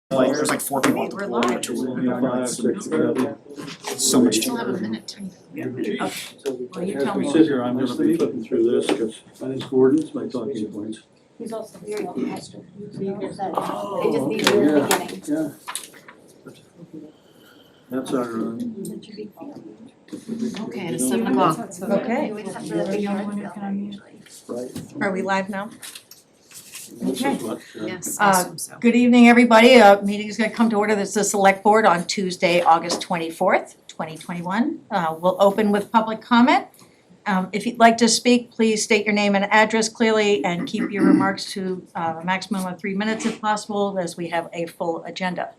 Like, there's like 4 people at the pool, which is so much Still have a cheaper. minute to. Well, you tell me. As we sit here, I'm gonna be flipping through this, cause my name's Gordon, it's my talking points. He's also very pastor. They just Oh, need you in the okay, beginning. yeah. That's our, Okay, it's 7 o'clock. Okay, right. are we live now? This is what, Yes, I assume so. Good evening, everybody. Meeting is going to come to order. This is the Select Board on Tuesday, August 24th, 2021. We'll open with public comment. If you'd like to speak, please state your name and address clearly and keep your remarks to a maximum of 3 minutes if possible, as we have a full agenda.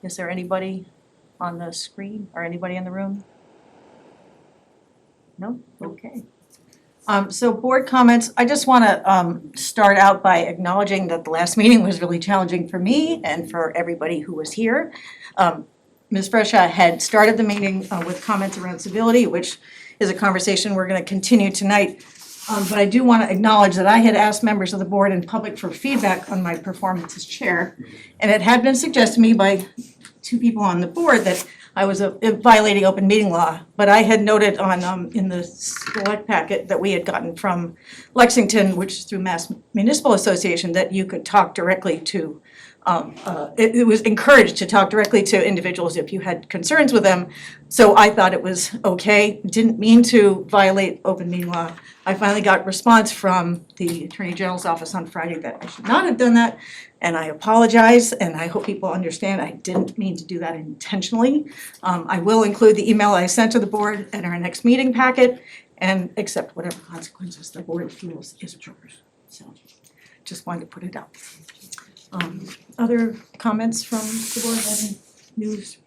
Is there anybody on the screen or anybody in the room? No? Okay. So board comments, I just want to start out by acknowledging that the last meeting was really challenging for me and for everybody who was here. Ms. Fresha had started the meeting with comments around civility, which is a conversation we're going to continue tonight. But I do want to acknowledge that I had asked members of the board in public for feedback on my performance as chair. And it had been suggested to me by 2 people on the board that I was violating open meeting law, but I had noted on in the select packet that we had gotten from Lexington, which is through Mass Municipal Association, that you could talk directly to, it was encouraged to talk directly to individuals if you had concerns with them. So I thought it was okay, didn't mean to violate open meeting law. I finally got response from the Attorney General's office on Friday that I should not have done that. And I apologize, and I hope people understand I didn't mean to do that intentionally. I will include the email I sent to the board at our next meeting packet and accept whatever consequences the board feels is appropriate. So just wanted to put it out. Other comments from the board, any news?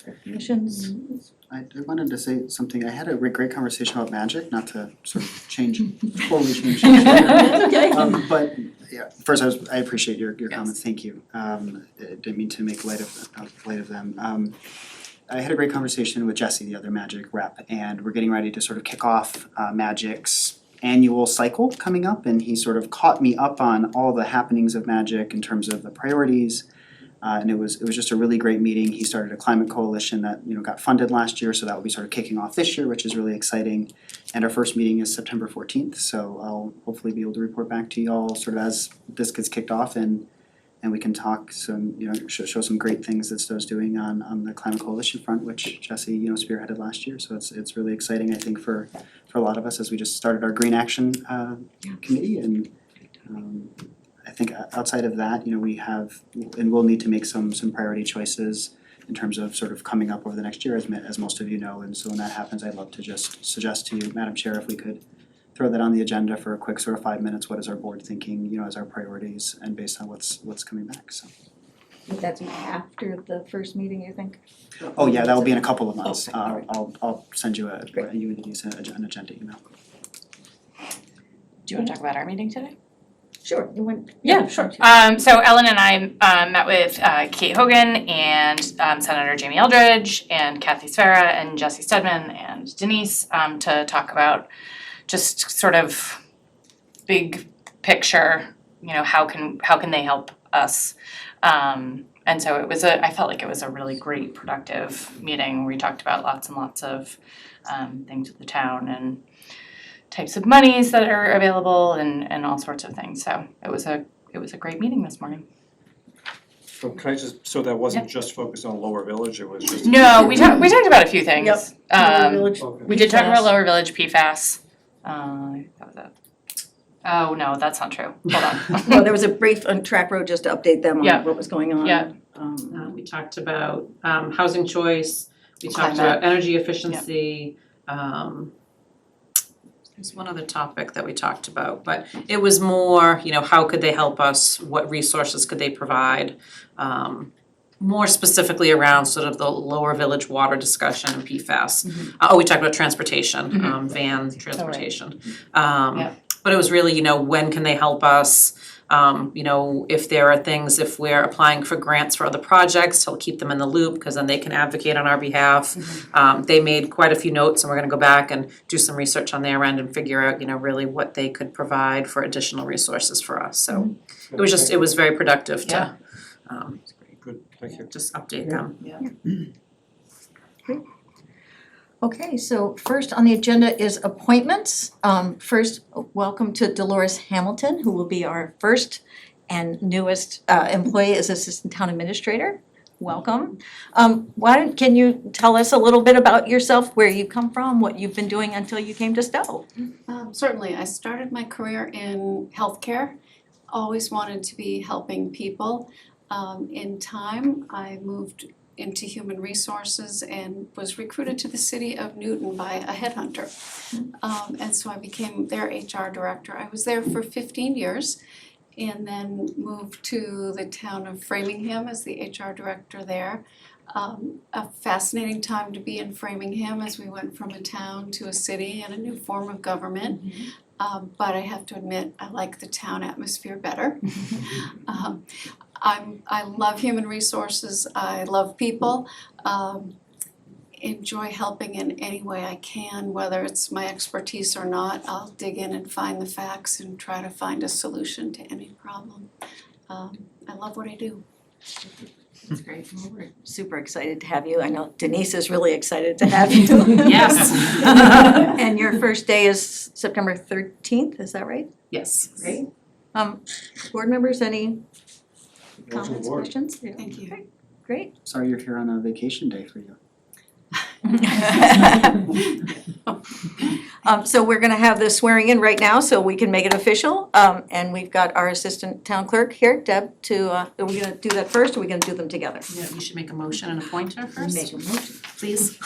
Recognitions? I wanted to say something. I had a great conversation about magic, not to sort of totally change. Okay. But yeah, first I appreciate your comments, thank you. Didn't mean to make light of them. I had a great conversation with Jesse, the other magic rep, and we're getting ready to sort of kick off magic's annual cycle coming up, and he sort of caught me up on all the happenings of magic in terms of the priorities. And it was just a really great meeting. He started a climate coalition that, got funded last year, so that will be sort of kicking off this year, which is really exciting. And our first meeting is September 14th, so I'll hopefully be able to report back to you all sort of as this gets kicked off, and we can talk some, show some great things that Stow's doing on the climate coalition front, which Jesse, spearheaded last year. So it's really exciting, I think, for a lot of us as we just started our Green Action committee, and I think outside of that, we have and we'll need to make some priority choices in terms of sort of coming up over the next year, as most of you know. And so when that happens, I'd love to just suggest to you, Madam Chair, if we could throw that on the agenda for a quick sort of 5 minutes. What is our board thinking, as our priorities and based on what's coming back, so. Would that be after the first meeting, you think? Oh, yeah, that will be in a couple of months. Okay, all right. I'll send you Great. an agenda email. Do you want to talk about our meeting today? Sure, you went. Yeah, sure. So Ellen and I met with Kate Hogan and Senator Jamie Eldridge and Kathy Sfera and Jesse Stedman and Denise to talk about just sort of big picture, how can they help us? And so I felt like it was a really great, productive meeting. We talked about lots and lots of things with the town and types of monies that are available and all sorts of things. So it was a great meeting this morning. So can I so that wasn't just focused on Lower Village, it was just. No, we talked about a few things. Yep. Okay. We did talk about Lower Village PFAS. That was it. Oh, no, that's not true. Hold on. Well, there was a brief on track road just to update them Yeah. on what was going on. Yeah. We talked about housing choice, we talked Climate. about energy efficiency. There's one other topic that we talked about, but it was more, how could they help us? What resources could they provide? More specifically around sort of the Lower Village water discussion and PFAS. We talked about transportation, van transportation. Yeah. But it was really, when can they help us? If there are things, if we're applying for grants for other projects, to keep them in the loop, because then they can advocate on our behalf. They made quite a few notes, and we're gonna go back and do some research on their end and figure out, really what they could provide for additional resources for us. So it was very productive to Good, thank you. just update them. Okay, so first on the agenda is appointments. First, welcome to Dolores Hamilton, who will be our first and newest employee as Assistant Town Administrator. Welcome. Can you tell us a little bit about yourself, where you come from, what you've been doing until you came to Stowe? Certainly, I started my career in healthcare, always wanted to be helping people. In time, I moved into human resources and was recruited to the city of Newton by a headhunter. And so I became their HR director. I was there for 15 years and then moved to the town of Framingham as the HR director there. A fascinating time to be in Framingham as we went from a town to a city and a new form of government. But I have to admit, I like the town atmosphere better. I love human resources, I love people, enjoy helping in any way I can, whether it's my expertise or not. I'll dig in and find the facts and try to find a solution to any problem. I love what I do. That's great. Well, we're super excited to have you. I know Denise is really excited to have you. Yes. And your first day is September 13th, is that right? Yes. Great. Board members, any Welcome comments, aboard. questions? Thank you. Great. Sorry you're here on a vacation day for you. So we're gonna have the swearing in right now, so we can make it official. And we've got our assistant town clerk here, Deb, to, are we gonna do that first, or are we gonna do them together? Yeah, you should make a motion and appoint her first. Make a motion. Please.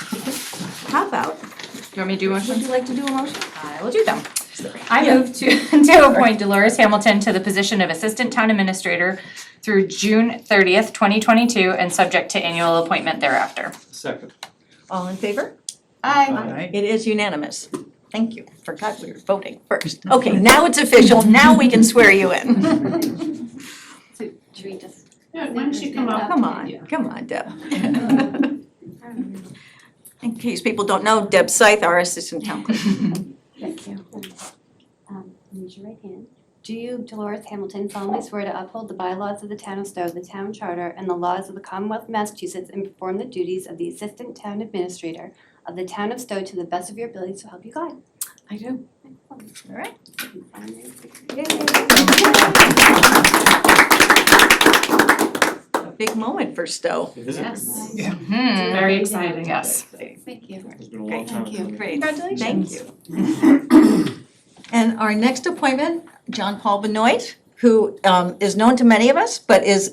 How about, Do you want me to do a motion? would you like to do a motion? I will do them. I move to appoint Dolores Hamilton to the position of Assistant Town Administrator through June 30th, 2022, and subject to annual appointment thereafter. Second. All in favor? Aye. It is unanimous. Thank you. Forgot we were voting first. Okay, now it's official. Now we can swear you in. So should we just? Yeah, why don't you come up? Come on, Deb. In case people don't know, Deb Scythe, our assistant town clerk. Thank you. Raise your right hand. Do you, Dolores Hamilton, solemnly swear to uphold the bylaws of the town of Stowe, the town charter, and the laws of the Commonwealth of Massachusetts, and perform the duties of the Assistant Town Administrator of the town of Stowe to the best of your ability, so help you God? I do. All right. A big moment for Stowe. It is a good one. Yeah. Very exciting. Yes. Thank you. It's been a long time. Thank you. Great. Congratulations. Thank you. And our next appointment, John Paul Benoit, who is known to many of us, but is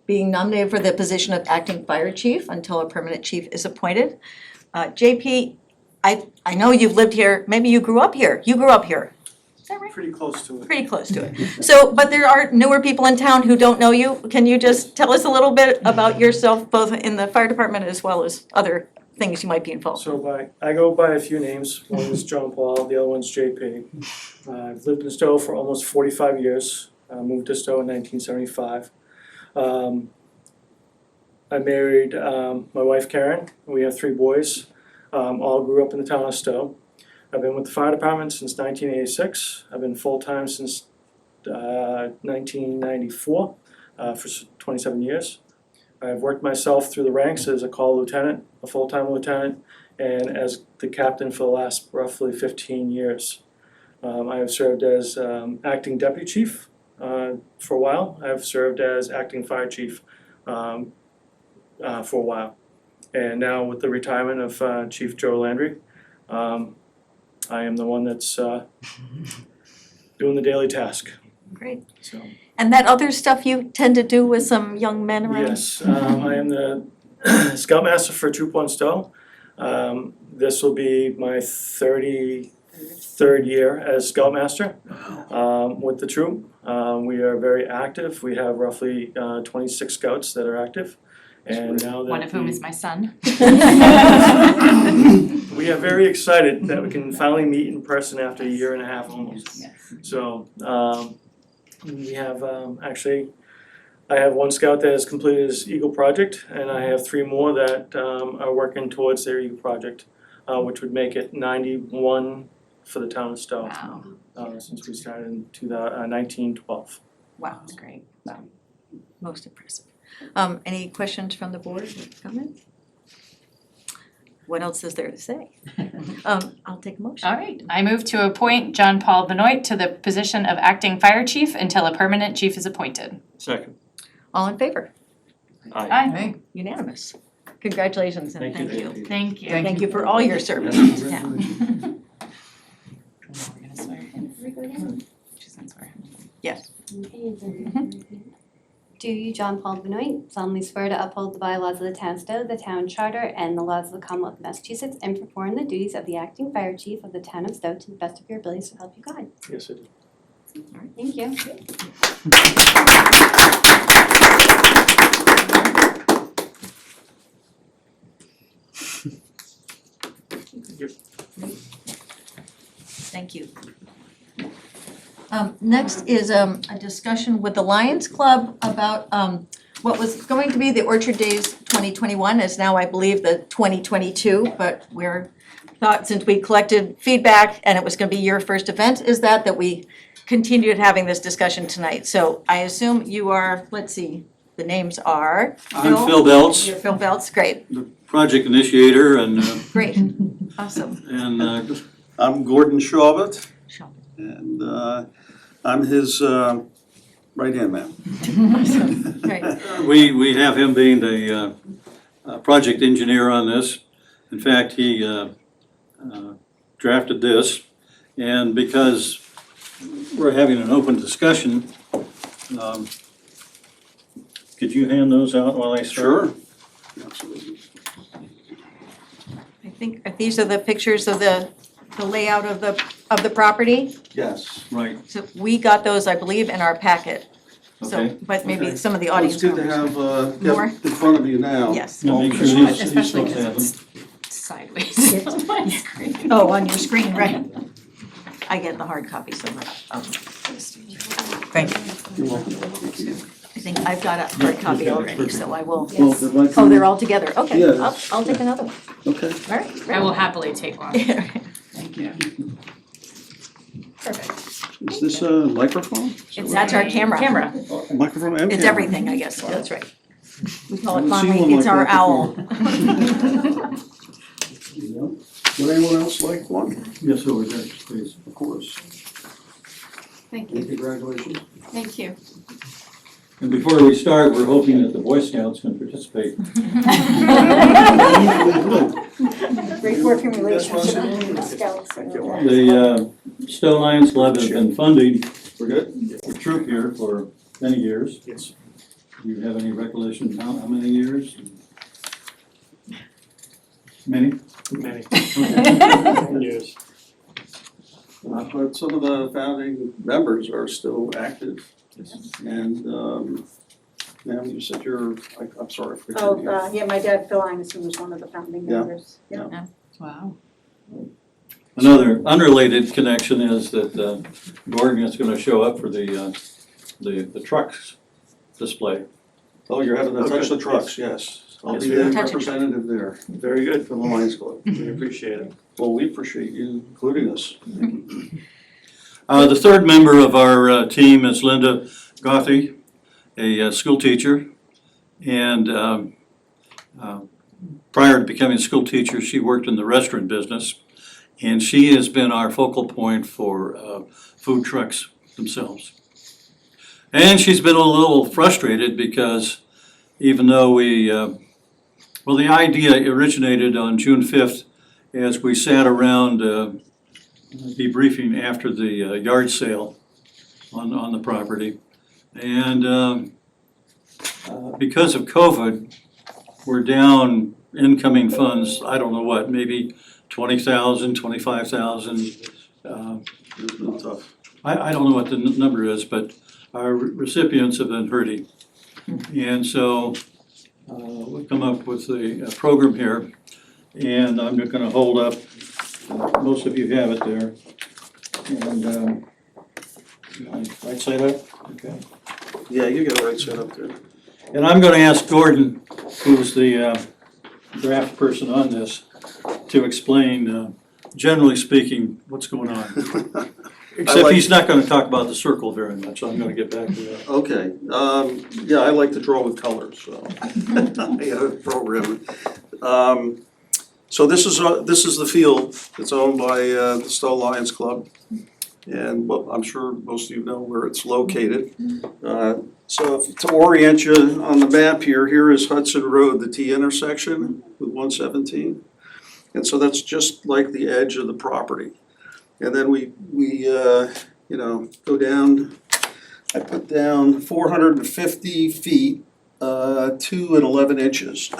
being nominated for the position of acting fire chief until a permanent chief is appointed. JP, I know you've lived here, maybe you grew up here. You grew up here. Is that right? Pretty close to it. Pretty close to it. So, but there are newer people in town who don't know you. Can you just tell us a little bit about yourself, both in the fire department as well as other things you might be involved in? So I go by a few names. One is John Paul, the other one's JP. I've lived in Stowe for almost 45 years. I moved to Stowe in 1975. I married my wife Karen. We have 3 boys. All grew up in the town of Stowe. I've been with the fire department since 1986. I've been full-time since 1994 for 27 years. I've worked myself through the ranks as a call lieutenant, a full-time lieutenant, and as the captain for the last roughly 15 years. I have served as acting deputy chief for a while. I've served as acting fire chief for a while. And now with the retirement of Chief Joe Landry, I am the one that's doing the daily task. Great. So And that other stuff you tend to do with some young men around? yes, I am the scoutmaster for Troop 1 Stowe. This will be my 33rd year as scoutmaster with the troop. We are very active. We have roughly 26 scouts that are active. And now that One of whom is my son. we are very excited that we can finally meet in person after a year and a half almost. So we have actually, I have one scout that has completed his Eagle project, and I have 3 more that are working towards their Eagle project, which would make it 91 for the town of Stowe, Wow, since we started in 1912. Wow, that's great. most impressive. Any questions from the board or comments? What else is there to say? I'll take a motion. All right, I move to appoint John Paul Benoit to the position of acting fire chief until a permanent chief is appointed. Second. All in favor? Aye. Unanimous. Congratulations and thank you. Thank you. Thank you for all your service to the town. We're gonna swear him. She's gonna swear him. Yes. Do you, John Paul Benoit, solemnly swear to uphold the bylaws of the town of Stowe, the town charter, and the laws of the Commonwealth of Massachusetts, and perform the duties of the acting fire chief of the town of Stowe to the best of your abilities to help you God? Yes, I do. All right, thank you. Thank you. Next is a discussion with the Lions Club about what was going to be the Orchard Days 2021 is now, I believe, the 2022, but we're thought since we collected feedback and it was gonna be your first event, is that we continued having this discussion tonight. So I assume you are, let's see, the names are I'm Phil Belts, You're Phil Belts, great, project initiator, and great, awesome. I'm Gordon Shawbutt, Sure. and I'm his right-hand man. Awesome, great. We have him being the project engineer on this. In fact, he drafted this, and because we're having an open discussion, could you hand those out while I start? Sure. Absolutely. I think these are the pictures of the layout of the property. Yes. Right. So we got those, I believe, in our packet. So, Okay. but maybe Okay. some of the Well, audience it's good to members. have, More? in front of you now. Yes. All Make sure the- these Especially folks have because them. it's sideways on my screen. Oh, on your screen, right. I get the hard copy, so thank you. You're welcome. I think I've got a hard copy already, so I will. Well, they'd like Oh, to- they're all together, okay, Yes. I'll take another one, Okay. all right. I will happily take one. Thank you. Perfect. Is this a microphone? That's our camera. Camera. Microphone and It's camera. everything, I guess, that's right. We call it Haven't seen fondly, one it's like our that owl. Yeah. Would anyone else like one? Yes, over there, please, of course. Thank you, Congratulations. thank you. And before we start, we're hoping that the Boy Scouts can participate. Great working relationship. The Stowe Lions Club has been funding the troop here for many years. Yes. Do you have any recollection how many years? Many? Many, Okay. many years. But some of the founding members are still active. And, ma'am, you said I'm sorry. I forget your name. Yeah, my dad, Phil Ineson, was one of the founding Yeah. members. Yeah. Wow. Another unrelated connection is that Gordon is gonna show up for the trucks display. Oh, you're having to touch the trucks, yes. I'll Yes, be we the are. representative there Very good, for the Lions Club. we appreciate it. Well, we appreciate you including us. The third member of our team is Linda Gothy, a school teacher. And prior to becoming a school teacher, she worked in the restaurant business. And she has been our focal point for food trucks themselves. And she's been a little frustrated because even though the idea originated on June 5th as we sat around debriefing after the yard sale on the property. And because of COVID, we're down incoming funds, I don't know what, maybe 20,000, 25,000. It's been tough. I don't know what the number is, but our recipients have been hurting. And so we've come up with a program here, and I'm just gonna hold up, most of you have it there. And right side up, okay. Yeah, you get it right set up there. And I'm gonna ask Gordon, who's the draft person on this, to explain, generally speaking, what's going on. Except like- he's not gonna talk about the circle very much, so I'm gonna get back to that. Okay, yeah, I like to draw with colors, so I have a program. So this is the field, it's owned by the Stowe Lions Club. And well, I'm sure most of you know where it's located. So to orient you on the map here is Hudson Road, the T intersection with 117. And so that's just like the edge of the property. And then we go down, I put down 450 feet, 2 and 11 inches.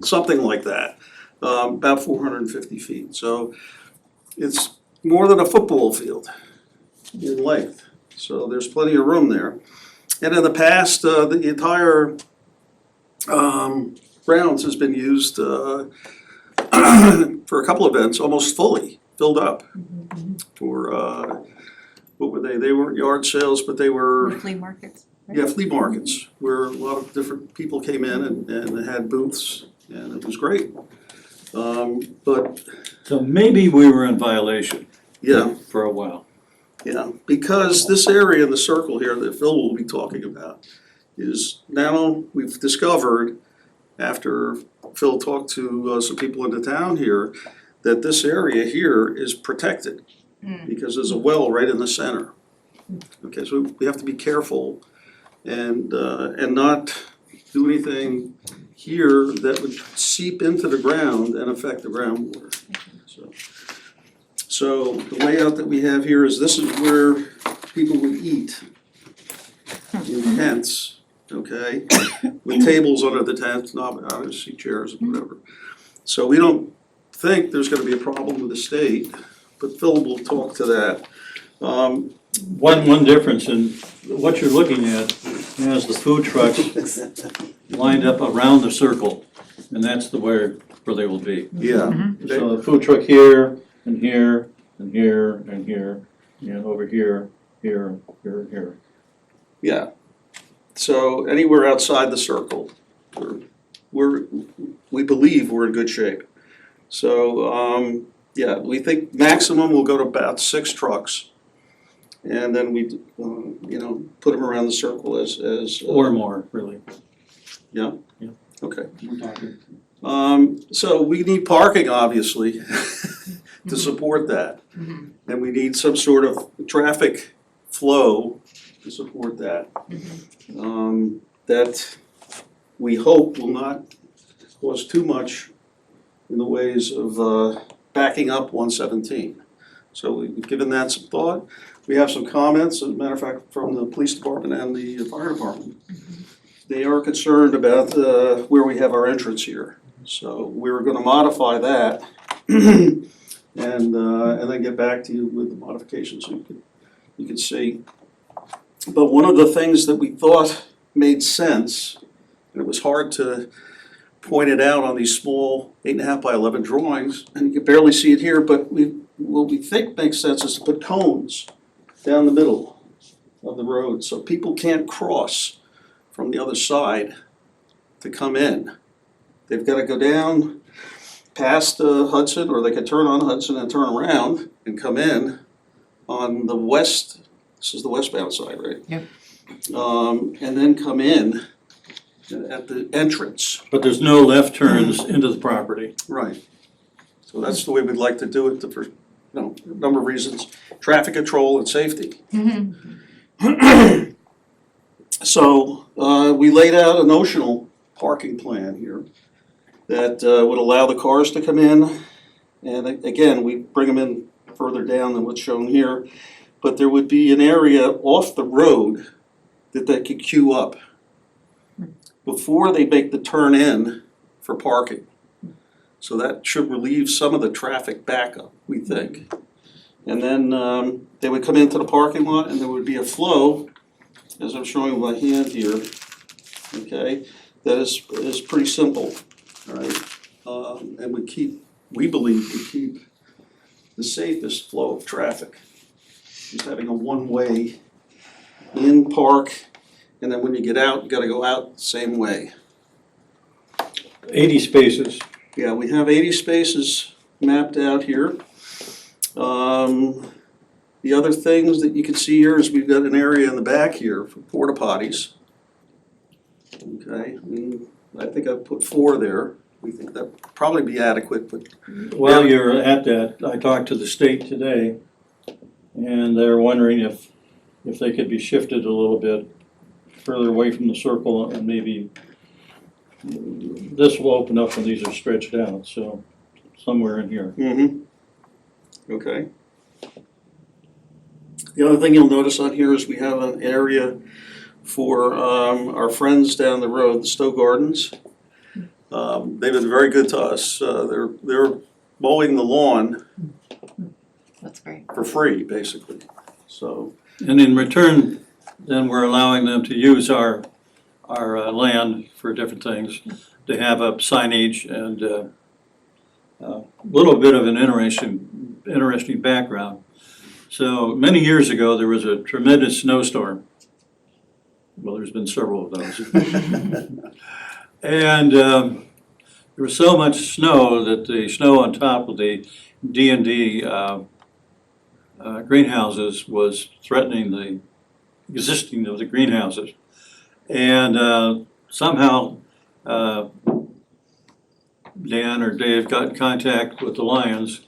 Something like that, about 450 feet. So it's more than a football field in length. So there's plenty of room there. And in the past, the entire grounds has been used for a couple events, almost fully filled up for, what were they? They weren't yard sales, but they were, Flea markets. yeah, flea markets, where a lot of different people came in and had booths, and it was great. But, So maybe we were in violation yeah, for a while. yeah, because this area in the circle here that Phil will be talking about is now we've discovered, after Phil talked to some people in the town here, that this area here is protected because there's a well right in the center. Okay, so we have to be careful and not do anything here that would seep into the ground and affect the groundwater. So the layout that we have here is this is where people would eat in tents, okay? With tables under the tent, not obviously chairs or whatever. So we don't think there's gonna be a problem with the state, but Phil will talk to that. One difference in what you're looking at has the food trucks lined up around the circle, and that's the where they will be. Yeah. So the food truck here, and here, and here, and here, and over here, here, here, here. Yeah. So anywhere outside the circle, we believe we're in good shape. So, yeah, we think maximum will go to about 6 trucks. And then we, put them around the circle as. Or more, really. Yeah? Yeah. Okay. We're talking. So we need parking, obviously, to support that. And we need some sort of traffic flow to support that. That we hope will not cause too much in the ways of backing up 117. So we've given that some thought. We have some comments, as a matter of fact, from the police department and the fire department. They are concerned about where we have our entrance here. So we're gonna modify that and then get back to you with the modifications so you can see. But one of the things that we thought made sense, and it was hard to point it out on these small 8.5 by 11 drawings, and you can barely see it here, but what we think makes sense is to put cones down the middle of the road so people can't cross from the other side to come in. They've got to go down past Hudson, or they could turn on Hudson and turn around and come in on the west. This is the westbound side, right? Yep. And then come in at the entrance. But there's no left turns into the property. Right. So that's the way we'd like to do it for, a number of reasons, traffic control and safety. So, we laid out a notional parking plan here that would allow the cars to come in. And again, we bring them in further down than what's shown here. But there would be an area off the road that they could queue up before they make the turn in for parking. So that should relieve some of the traffic backup, we think. And then they would come into the parking lot and there would be a flow, as I'm showing with my hand here, okay, that is pretty simple, all right? And we believe we keep the safest flow of traffic. Just having a one-way in park, and then when you get out, you gotta go out the same way. 80 spaces. Yeah, we have 80 spaces mapped out here. The other things that you can see here is we've got an area in the back here for porta potties. Okay, and I think I put 4 there. We think that'd probably be adequate, but While you're at that, I talked to the state today, and they're wondering if they could be shifted a little bit further away from the circle, and maybe this will open up when these are stretched out, so somewhere in here. Okay. The other thing you'll notice on here is we have an area for our friends down the road, the Stowe Gardens. They've been very good to us. They're mowing the lawn That's great. for free, basically. So, And in return, then we're allowing them to use our land for different things. They have up signage and a little bit of an interesting background. So many years ago, there was a tremendous snowstorm. Well, there's been several of those. And there was so much snow that the snow on top of the D&D greenhouses was threatening the existing of the greenhouses. And somehow Dan or Dave got in contact with the Lions,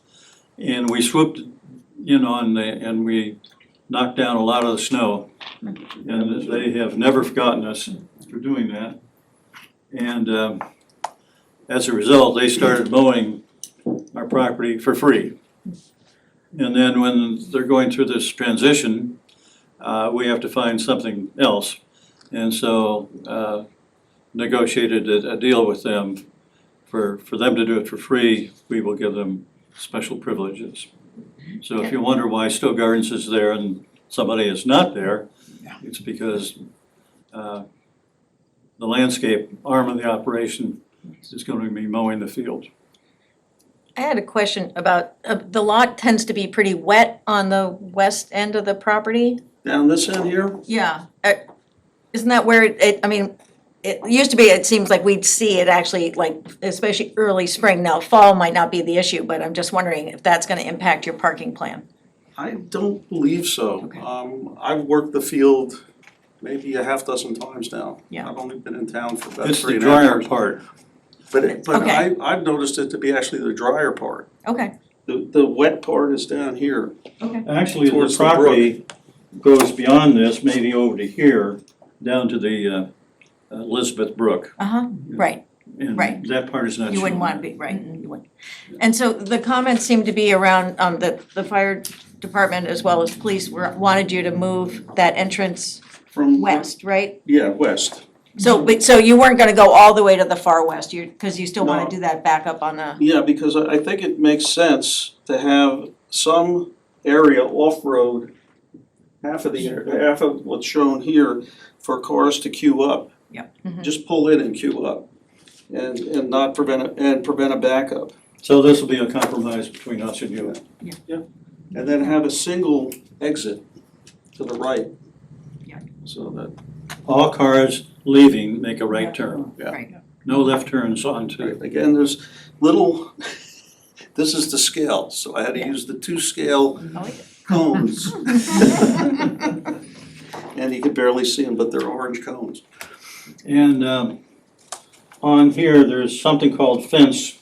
and we swooped in on and we knocked down a lot of the snow. And they have never forgotten us for doing that. And as a result, they started mowing our property for free. And then when they're going through this transition, we have to find something else. And so negotiated a deal with them for them to do it for free. We will give them special privileges. So if you wonder why Stowe Gardens is there and somebody is not there, it's because the landscape arm of the operation is going to be mowing the field. I had a question about, the lot tends to be pretty wet on the west end of the property. down this end here, Yeah. Isn't that where it used to be, it seems like we'd see it actually, like, especially early spring. Now, fall might not be the issue, but I'm just wondering if that's gonna impact your parking plan. I don't believe so. Okay. I've worked the field maybe a half dozen times now. Yeah. I've only been in town for about It's the 3.5 years. drier part. But Okay. I've noticed it to be actually the drier part. Okay, The wet part is down here. okay. Actually, the Towards the property goes beyond this, maybe over to here, down to the Elizabeth Brook. Uh-huh, right. Right. And that part is not shown. You wouldn't want to be, right, you wouldn't. And so the comments seem to be around, the fire department as well as police wanted you to move that entrance From west, right? Yeah, west. So you weren't gonna go all the way to the far west, cause you still wanna No. do that back up on the, Yeah, because I think it makes sense to have some area off-road, half of what's shown here, for cars to queue up. Mhm. Just pull in and queue up and not prevent a backup. So this will be a compromise between us and you. And then have a single exit to the right. Yeah. So that, All cars leaving make a right turn. Yeah. right, No left turns onto. again, there's little, this is the scale, so I had to Yeah. use the 2 scale I like it. cones. And you can barely see them, but they're orange cones. And on here, there's something called fence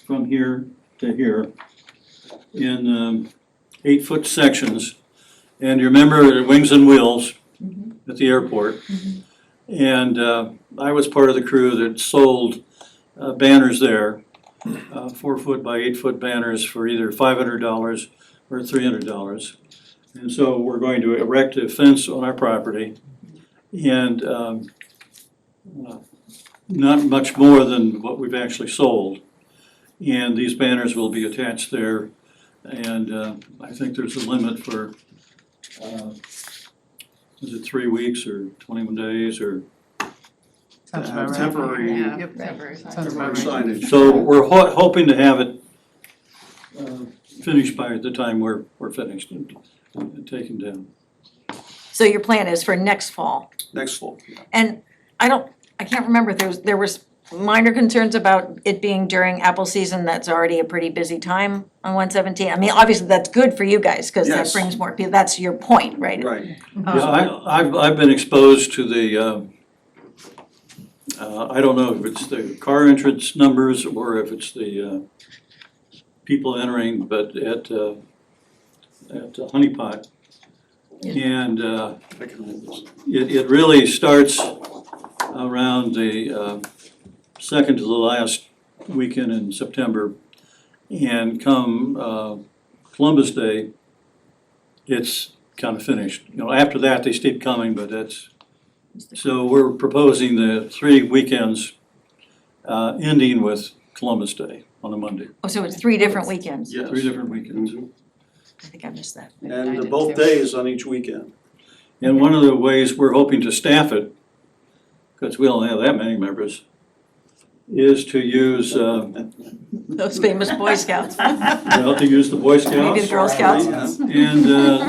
from here to here in 8-foot sections. And you remember the wings and wheels at the airport? And I was part of the crew that sold banners there, 4-foot by 8-foot banners for either $500 or $300. And so we're going to erect a fence on our property and not much more than what we've actually sold. And these banners will be attached there. And I think there's a limit for, is it 3 weeks or 21 days or? Temporary Temporary signage. So we're hoping to have it finished by the time we're finished and taken down. So your plan is for next fall? Next fall. And I can't remember if there was minor concerns about it being during apple season, that's already a pretty busy time on 117. I mean, obviously, that's good for you guys, because that Yes. brings more people, that's your point, right? Right. Yeah, I've been exposed to the, I don't know if it's the car entrance numbers or if it's the people entering, but at Honey Pot. And I can hold this. it really starts around the second to the last weekend in September. And come Columbus Day, it's kind of finished. You know, after that, they keep coming, but that's, so we're proposing the 3 weekends ending with Columbus Day on a Monday. Oh, so it's 3 different weekends? Yes. 3 different weekends. Mhm. I think I missed that. And I they're did both too. days on each weekend. And one of the ways we're hoping to staff it, because we don't have that many members, is to use, Those famous Boy Scouts. well, to use the Boy Scouts. Maybe the Girl Scouts. And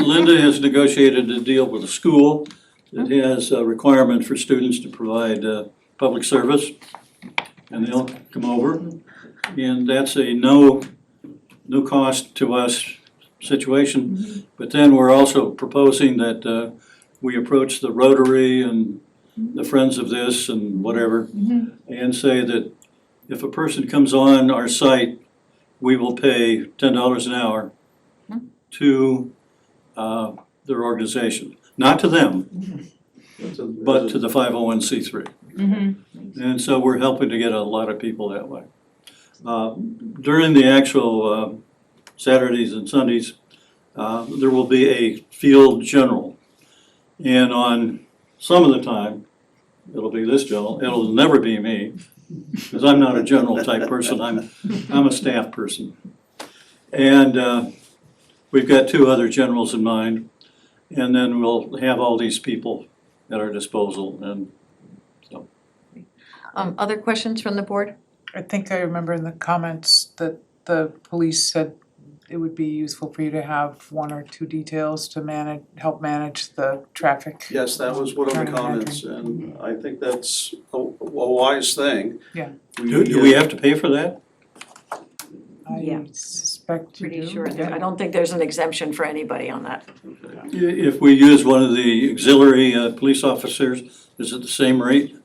Linda has negotiated a deal with a school that has a requirement for students to provide public service. And they'll come over. And that's a no cost to us situation. But then we're also proposing that we approach the Rotary and the Friends of this and whatever, and say that if a person comes on our site, we will pay $10 an hour to their organization. Not to them, but to the 501c3. And so we're helping to get a lot of people that way. During the actual Saturdays and Sundays, there will be a field general. And on some of the time, it'll be this general, it'll never be me, because I'm not a general type person, I'm a staff person. And we've got 2 other generals in mind, and then we'll have all these people at our disposal, and so. Other questions from the board? I think I remember in the comments that the police said it would be useful for you to have 1 or 2 details to help manage the traffic. Yes, that was one of the Turning and comments, and I think that's a wise thing. Yeah. Do we have to pay for that? Yeah. I suspect you do. Pretty sure. Yeah. I don't think there's an exemption for anybody on that. If we use one of the auxiliary police officers, is it the same rate?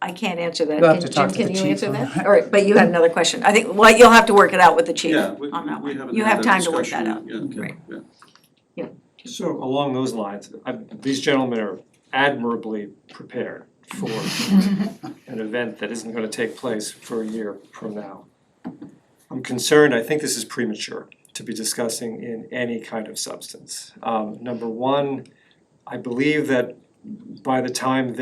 I can't answer that. You'll have to talk to Jim, the can you chief answer on that? that. All right, but you had another question. I think, well, you'll have to work it out with the chief Yeah, on that we one. haven't You had have that time to work that out. discussion yet. Right. Yeah. So along those lines, these gentlemen are admirably prepared for an event that isn't gonna take place for a year from now. I'm concerned, I think this is premature to be discussing in any kind of substance. Number one, I believe that by the time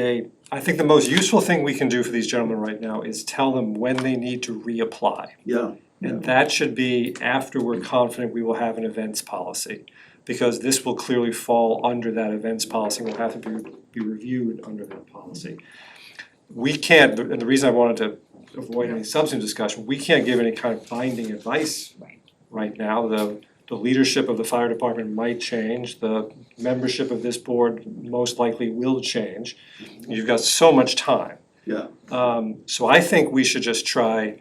I think the most useful thing we can do for these gentlemen right now is tell them when they need to reapply. Yeah, And that should be after we're confident we will have an events policy. Because this will clearly fall under that events policy, will have to be reviewed under that policy. We can't, and the reason I wanted to avoid any substantive discussion, we can't give any kind of binding advice right now. The leadership of the fire department might change, the membership of this board most likely will change. You've got so much time. yeah. So I think we should just try,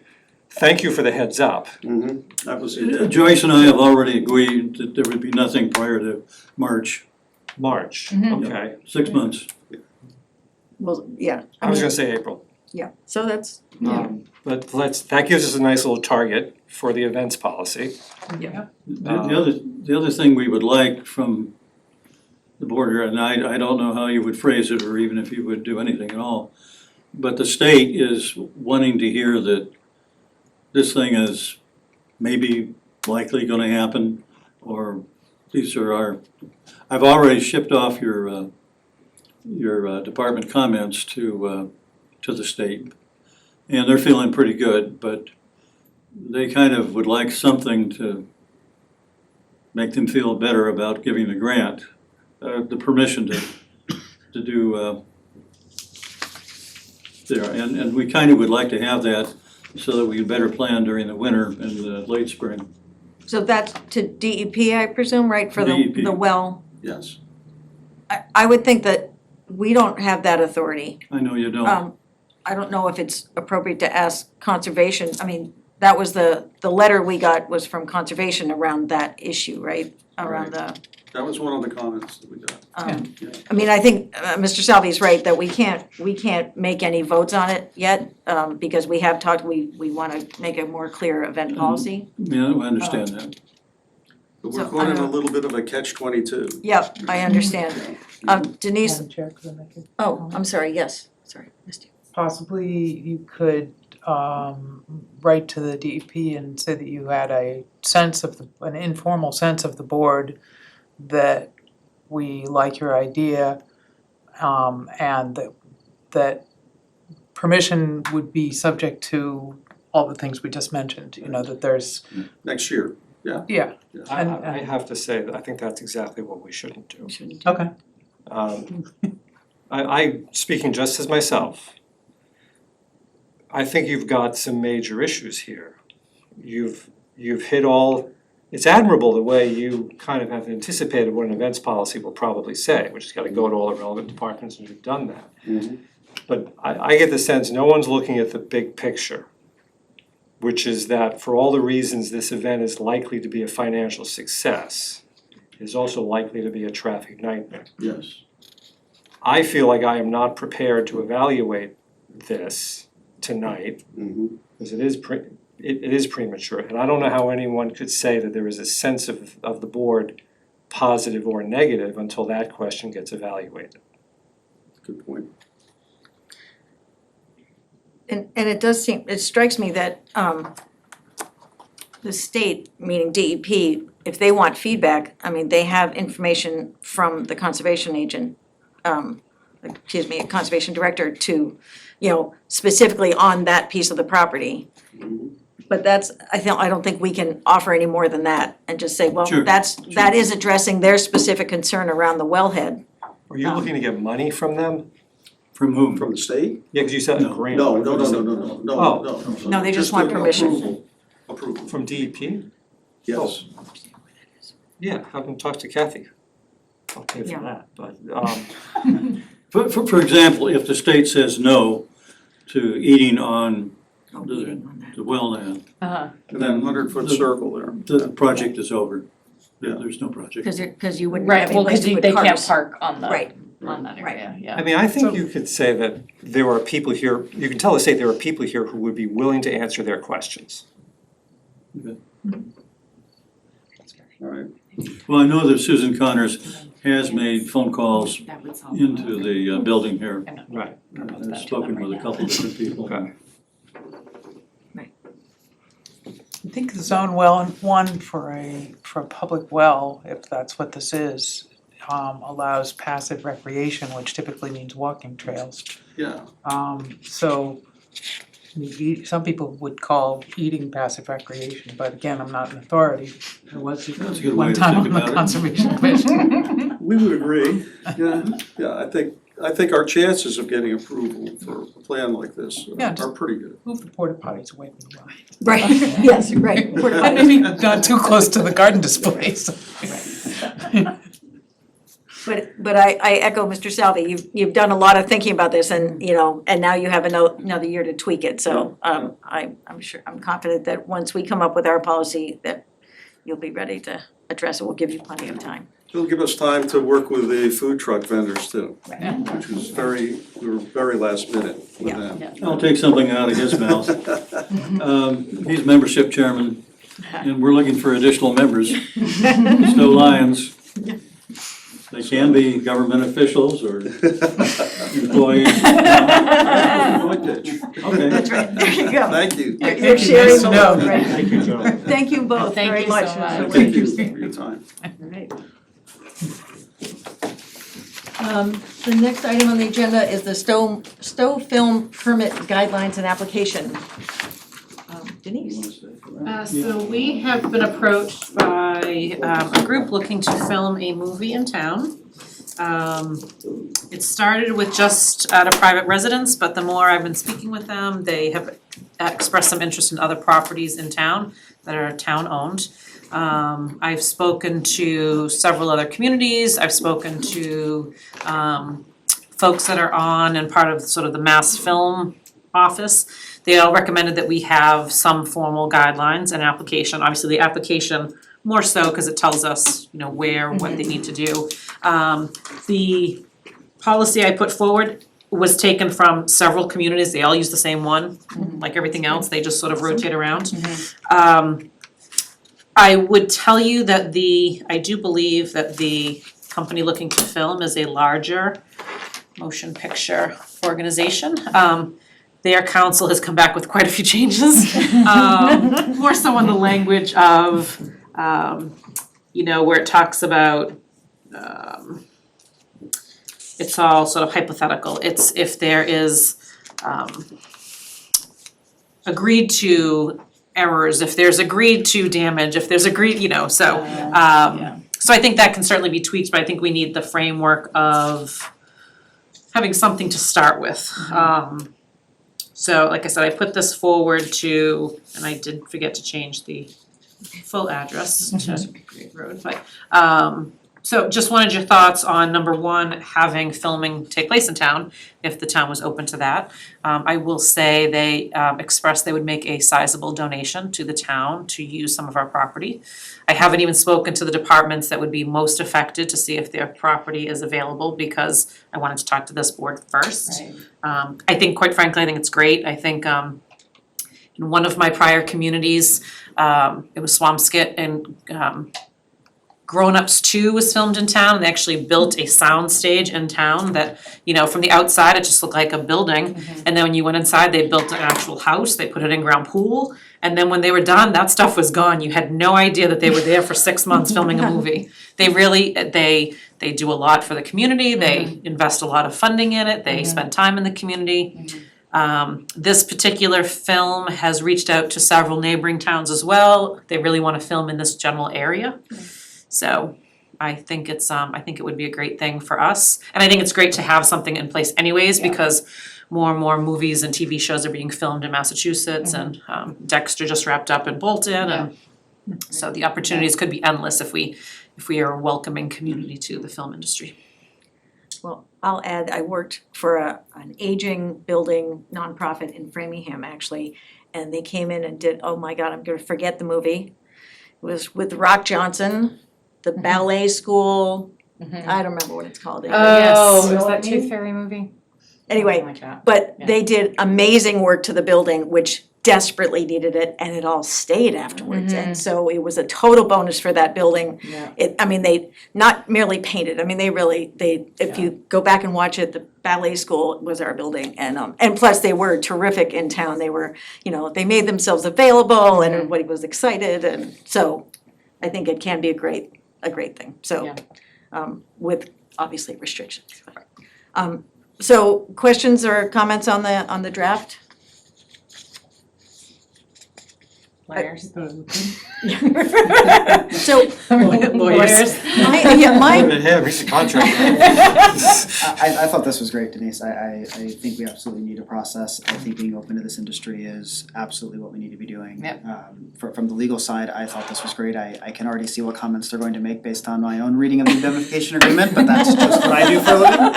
thank you for the heads up. That was Joyce and I have already agreed that there would be nothing prior to March, March, Mm-hmm. okay. 6 months. Well, yeah. I was gonna say April. Yeah, so that's, But that gives us a nice little target for the events policy. The other thing we would like from the board here, and I don't know how you would phrase it, or even if you would do anything at all, but the state is wanting to hear that this thing is maybe likely gonna happen, or these are I've already shipped off your department comments to the state, and they're feeling pretty good, but they kind of would like something to make them feel better about giving the grant, the permission to do there. And we kind of would like to have that so that we can better plan during the winter and the late spring. so that's to DEP, I presume, right, for the DEP. well? Yes. I would think that we don't have that authority. I know you don't. I don't know if it's appropriate to ask conservation, I mean, that was the letter we got was from conservation around that issue, right? Around the, That was one of the comments that we got. I mean, I think Mr. Salvi's right that we can't make any votes on it yet, because we have talked, we wanna make a more clear event policy. Yeah, I understand that. But So, we're caught in I a don't- little bit of a catch-22. Yep, I understand. Denise, Madam Chair, could I make a oh, I'm sorry, yes, sorry, missed you. Possibly you could write to the DEP and say that you had a sense of an informal sense of the board that we like your idea, and that permission would be subject to all the things we just mentioned, you know, that there's, Next year, yeah, I have to say that I think that's exactly what we shouldn't do. okay. Speaking just as myself, I think you've got some major issues here. You've hit all, it's admirable the way you kind of have anticipated what an events policy will probably say, which has got to go to all the relevant departments, and you've done that. Mhm. But I get the sense no one's looking at the big picture, which is that for all the reasons this event is likely to be a financial success, it is also likely to be a traffic nightmare. yes. I feel like I am not prepared to evaluate this tonight, Mhm. because it is premature, and I don't know how anyone could say that there is a sense of the board, positive or negative, until that question gets evaluated. Good point. And it does seem, it strikes me that the state, meaning DEP, if they want feedback, I mean, they have information from the conservation agent, conservation director to, you know, specifically on that piece of the property. Mhm. But that's, I don't think we can offer any more than that and just say, well, Sure. that is addressing their specific concern around the wellhead. Are you looking to get money from them? From whom? From the state? Yeah, because you said a No. grant. No, right? no, no, no, no, no, no, Oh. no. No, they just want a permission. approval. Approval, From DEP? yes. Yeah, have them talk to Kathy. I'll pay Yeah. for that, but, For example, if the state says no to eating on the wellland, And then 100-foot circle there. the project is over. There's no project. Because you wouldn't Right, have well, any place because to put they can't cars. park on the, Right. on that area, yeah. I mean, I think you could say that there are people here, you can tell the state there are people here who would be willing to answer their questions. All right. Well, I know that Susan Connors has made phone calls into the building here. Right. I've spoken with a couple of different people. Okay. I think the zone well one for a public well, if that's what this is, allows passive recreation, which typically means walking trails. Yeah, So some people would call eating passive recreation, but again, I'm not an authority. I was That's a good way one to time think on the about it. Conservation Commission. we would agree. Yeah, I think our chances of getting approval for a plan like this Yeah, are pretty good. Move the porta potties away from the well. Right, yes, right. Maybe not too close to the garden displays. But I echo Mr. Salvi, you've done a lot of thinking about this and, you know, and now you have another year to tweak it, so I'm confident that once we come up with our policy, that you'll be ready to address it, we'll give you plenty of time. It'll give us time to work with the food truck vendors too, which was we were very last minute with Yeah. them. I'll take something out of his mouth. He's membership chairman, and we're looking for additional members. Stowe Lions. They can be government officials or employees. Good pitch. Okay. That's right, there you go. Thank you. You're sharing the No. load, right? Thank you, Joe. Thank you both Thank very you so much. much. Thank you for your time. Right. The next item on the agenda is the Stowe Film Permit Guidelines and Application. Denise? So we have been approached by a group looking to film a movie in town. It started with just at a private residence, but the more I've been speaking with them, they have expressed some interest in other properties in town that are town-owned. I've spoken to several other communities, I've spoken to folks that are on and part of sort of the mass film office. They all recommended that we have some formal guidelines and application. Obviously, the application more so because it tells us, you know, where, what they need to do. The policy I put forward was taken from several communities. They all use the same one, like everything else. They just sort of rotate around. I would tell you that I do believe that the company looking to film is a larger motion picture organization. Their council has come back with quite a few changes. More so on the language of, you know, where it talks about, it's all sort of hypothetical. It's if there is agreed to errors, if there's agreed to damage, if there's agreed, you know, so so I think that can certainly be tweaked, but I think we need the framework of having something to start with. So like I said, I put this forward to, and I did forget to change the full address to Great Road, but so just wanted your thoughts on number one, having filming take place in town, if the town was open to that. I will say they expressed they would make a sizable donation to the town to use some of our property. I haven't even spoken to the departments that would be most affected to see if their property is available because I wanted to talk to this board first. I think, quite frankly, I think it's great. I think in one of my prior communities, it was Swampscott, and Grown Ups 2 was filmed in town. They actually built a sound stage in town that, you know, from the outside, it just looked like a building. And then when you went inside, they built an actual house, they put an in-ground pool. And then when they were done, that stuff was gone. You had no idea that they were there for 6 months filming a movie. They really, they do a lot for the community. They invest a lot of funding in it. They spend time in the community. This particular film has reached out to several neighboring towns as well. They really want to film in this general area. So I think it's I think it would be a great thing for us. And I think it's great to have something in place anyways, because more and more movies and TV shows are being filmed in Massachusetts, and Dexter just wrapped up in Bolton, and so the opportunities could be endless if we are a welcoming community to the film industry. Well, I'll add, I worked for an aging building nonprofit in Framingham, actually, and they came in and did, oh my God, I'm gonna forget the movie. It was with Rock Johnson, the ballet school, I don't remember what it's called. Oh, Yes. was that Tooth Fairy movie? Anyway, Something like that. but Yeah. they did amazing work to the building, which desperately needed it, and it all stayed afterwards. And so it was a total bonus for that building. They not merely painted, if you go back and watch it, the ballet school was our building. And plus they were terrific in town. They were, they made themselves available and everybody was excited. And so I think it can be a great thing. So, with obviously restrictions. So questions or comments on the draft? Lawyers. So, Lawyers. Reach the contract. I thought this was great, Denise. I think we absolutely need a process. I think being open to this industry is absolutely what we need to be doing. Yep. From the legal side, I thought this was great. I can already see what comments they're going to make based on my own reading of the indemnification agreement, but that's just what I do for a living.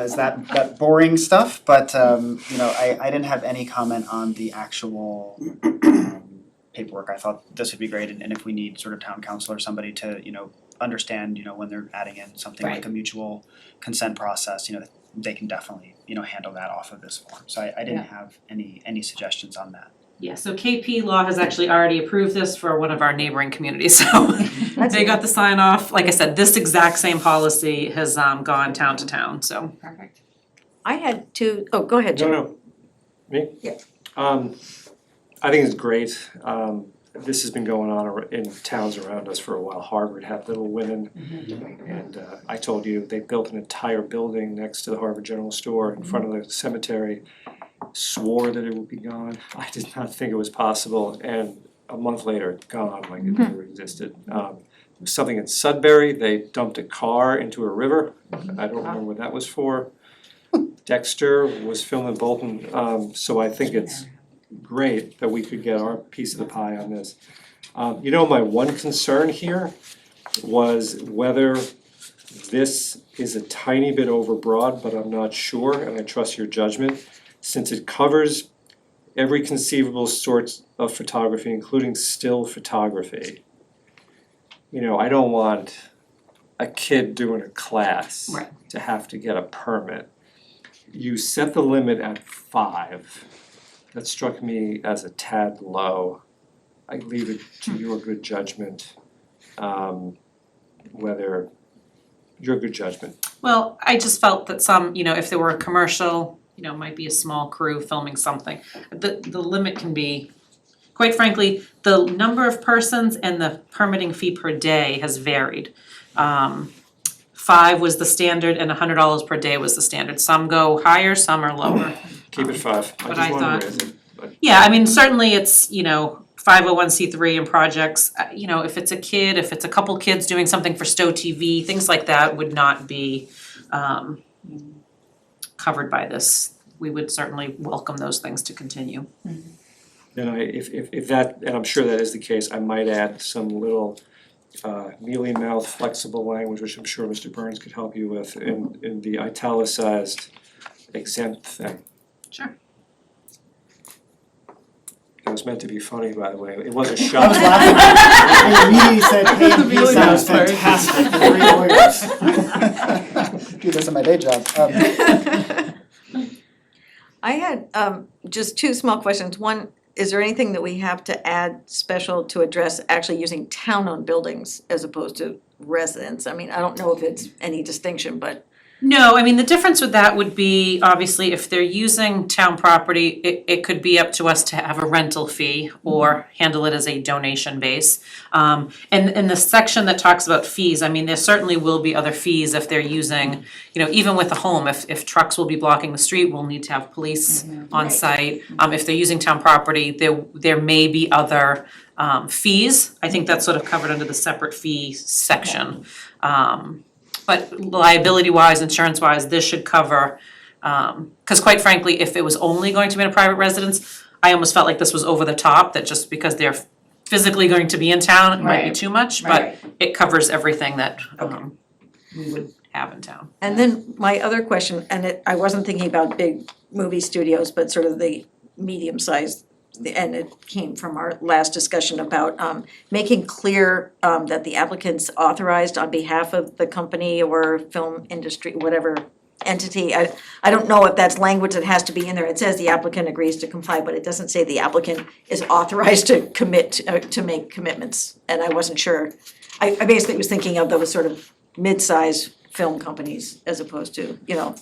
Is that boring stuff, but I didn't have any comment on the actual paperwork. I thought this would be great, and if we need sort of town council or somebody to, understand, when they're adding in something like a mutual consent process, they can definitely, handle that off of this form. So I didn't have any suggestions on that. Yeah, so KP Law has actually already approved this for one of our neighboring communities, so they got the sign off. Like I said, this exact same policy has gone town to town, so. Perfect. I had two, oh, go ahead, Jim. No, me? Yeah. I think it's great. This has been going on in towns around us for a while. Harvard had Little Women, and I told you they built an entire building next to the Harvard General Store in front of the cemetery. Swore that it would be gone. I did not think it was possible, and a month later, gone like it never existed. Something in Sudbury, they dumped a car into a river. I don't remember what that was for. Dexter was filmed in Bolton, so I think it's great that we could get our piece of the pie on this. My one concern here was whether this is a tiny bit overbroad, but I'm not sure, and I trust your judgment. since it covers every conceivable sort of photography, including still photography. You know, I don't want a kid doing a class Right. to have to get a permit. You set the limit at 5. That struck me as a tad low. I leave it to your good judgment, whether, your good judgment. Well, I just felt that some, you know, if there were a commercial, you know, might be a small crew filming something. The limit can be, quite frankly, the number of persons and the permitting fee per day has varied. 5 was the standard and $100 per day was the standard. Some go higher, some are lower. Keep it 5. But I I just wanted thought- to raise it, but Yeah, I mean, certainly it's, you know, 501c3 and projects, you know, if it's a kid, if it's a couple kids doing something for Stow TV, things like that would not be covered by this. We would certainly welcome those things to continue. then if that, and I'm sure that is the case, I might add some little mealy mouth flexible language, which I'm sure Mr. Burns could help you with in the italicized exempt thing. Sure. It was meant to be funny, by the way, it was a I shot. was laughing. I immediately said, The hey, sounds part. fantastic, the 3 lawyers. Do this in my day job. I had just 2 small questions. One, is there anything that we have to add special to address actually using town-owned buildings as opposed to residents? I mean, I don't know if it's any distinction, but No, I mean, the difference with that would be, obviously, if they're using town property, it could be up to us to have a rental fee or handle it as a donation base. And the section that talks about fees, I mean, there certainly will be other fees if they're using, you know, even with the home, if trucks will be blocking the street, we'll need to have police on site. If they're using town property, there may be other fees. I think that's sort of covered under the separate fee section. But liability-wise, insurance-wise, this should cover, because quite frankly, if it was only going to be in a private residence, I almost felt like this was over the top, that just because they're physically going to be in town, it might be Right. too much, but it covers everything that we would have in town. And then my other question, and I wasn't thinking about big movie studios, but sort of the medium-sized, and it came from our last discussion about making clear that the applicant's authorized on behalf of the company or film industry, whatever entity. I don't know if that's language that has to be in there. It says the applicant agrees to comply, but it doesn't say the applicant is authorized to commit, to make commitments. And I wasn't sure. I basically was thinking of those sort of mid-size film companies as opposed to, you know,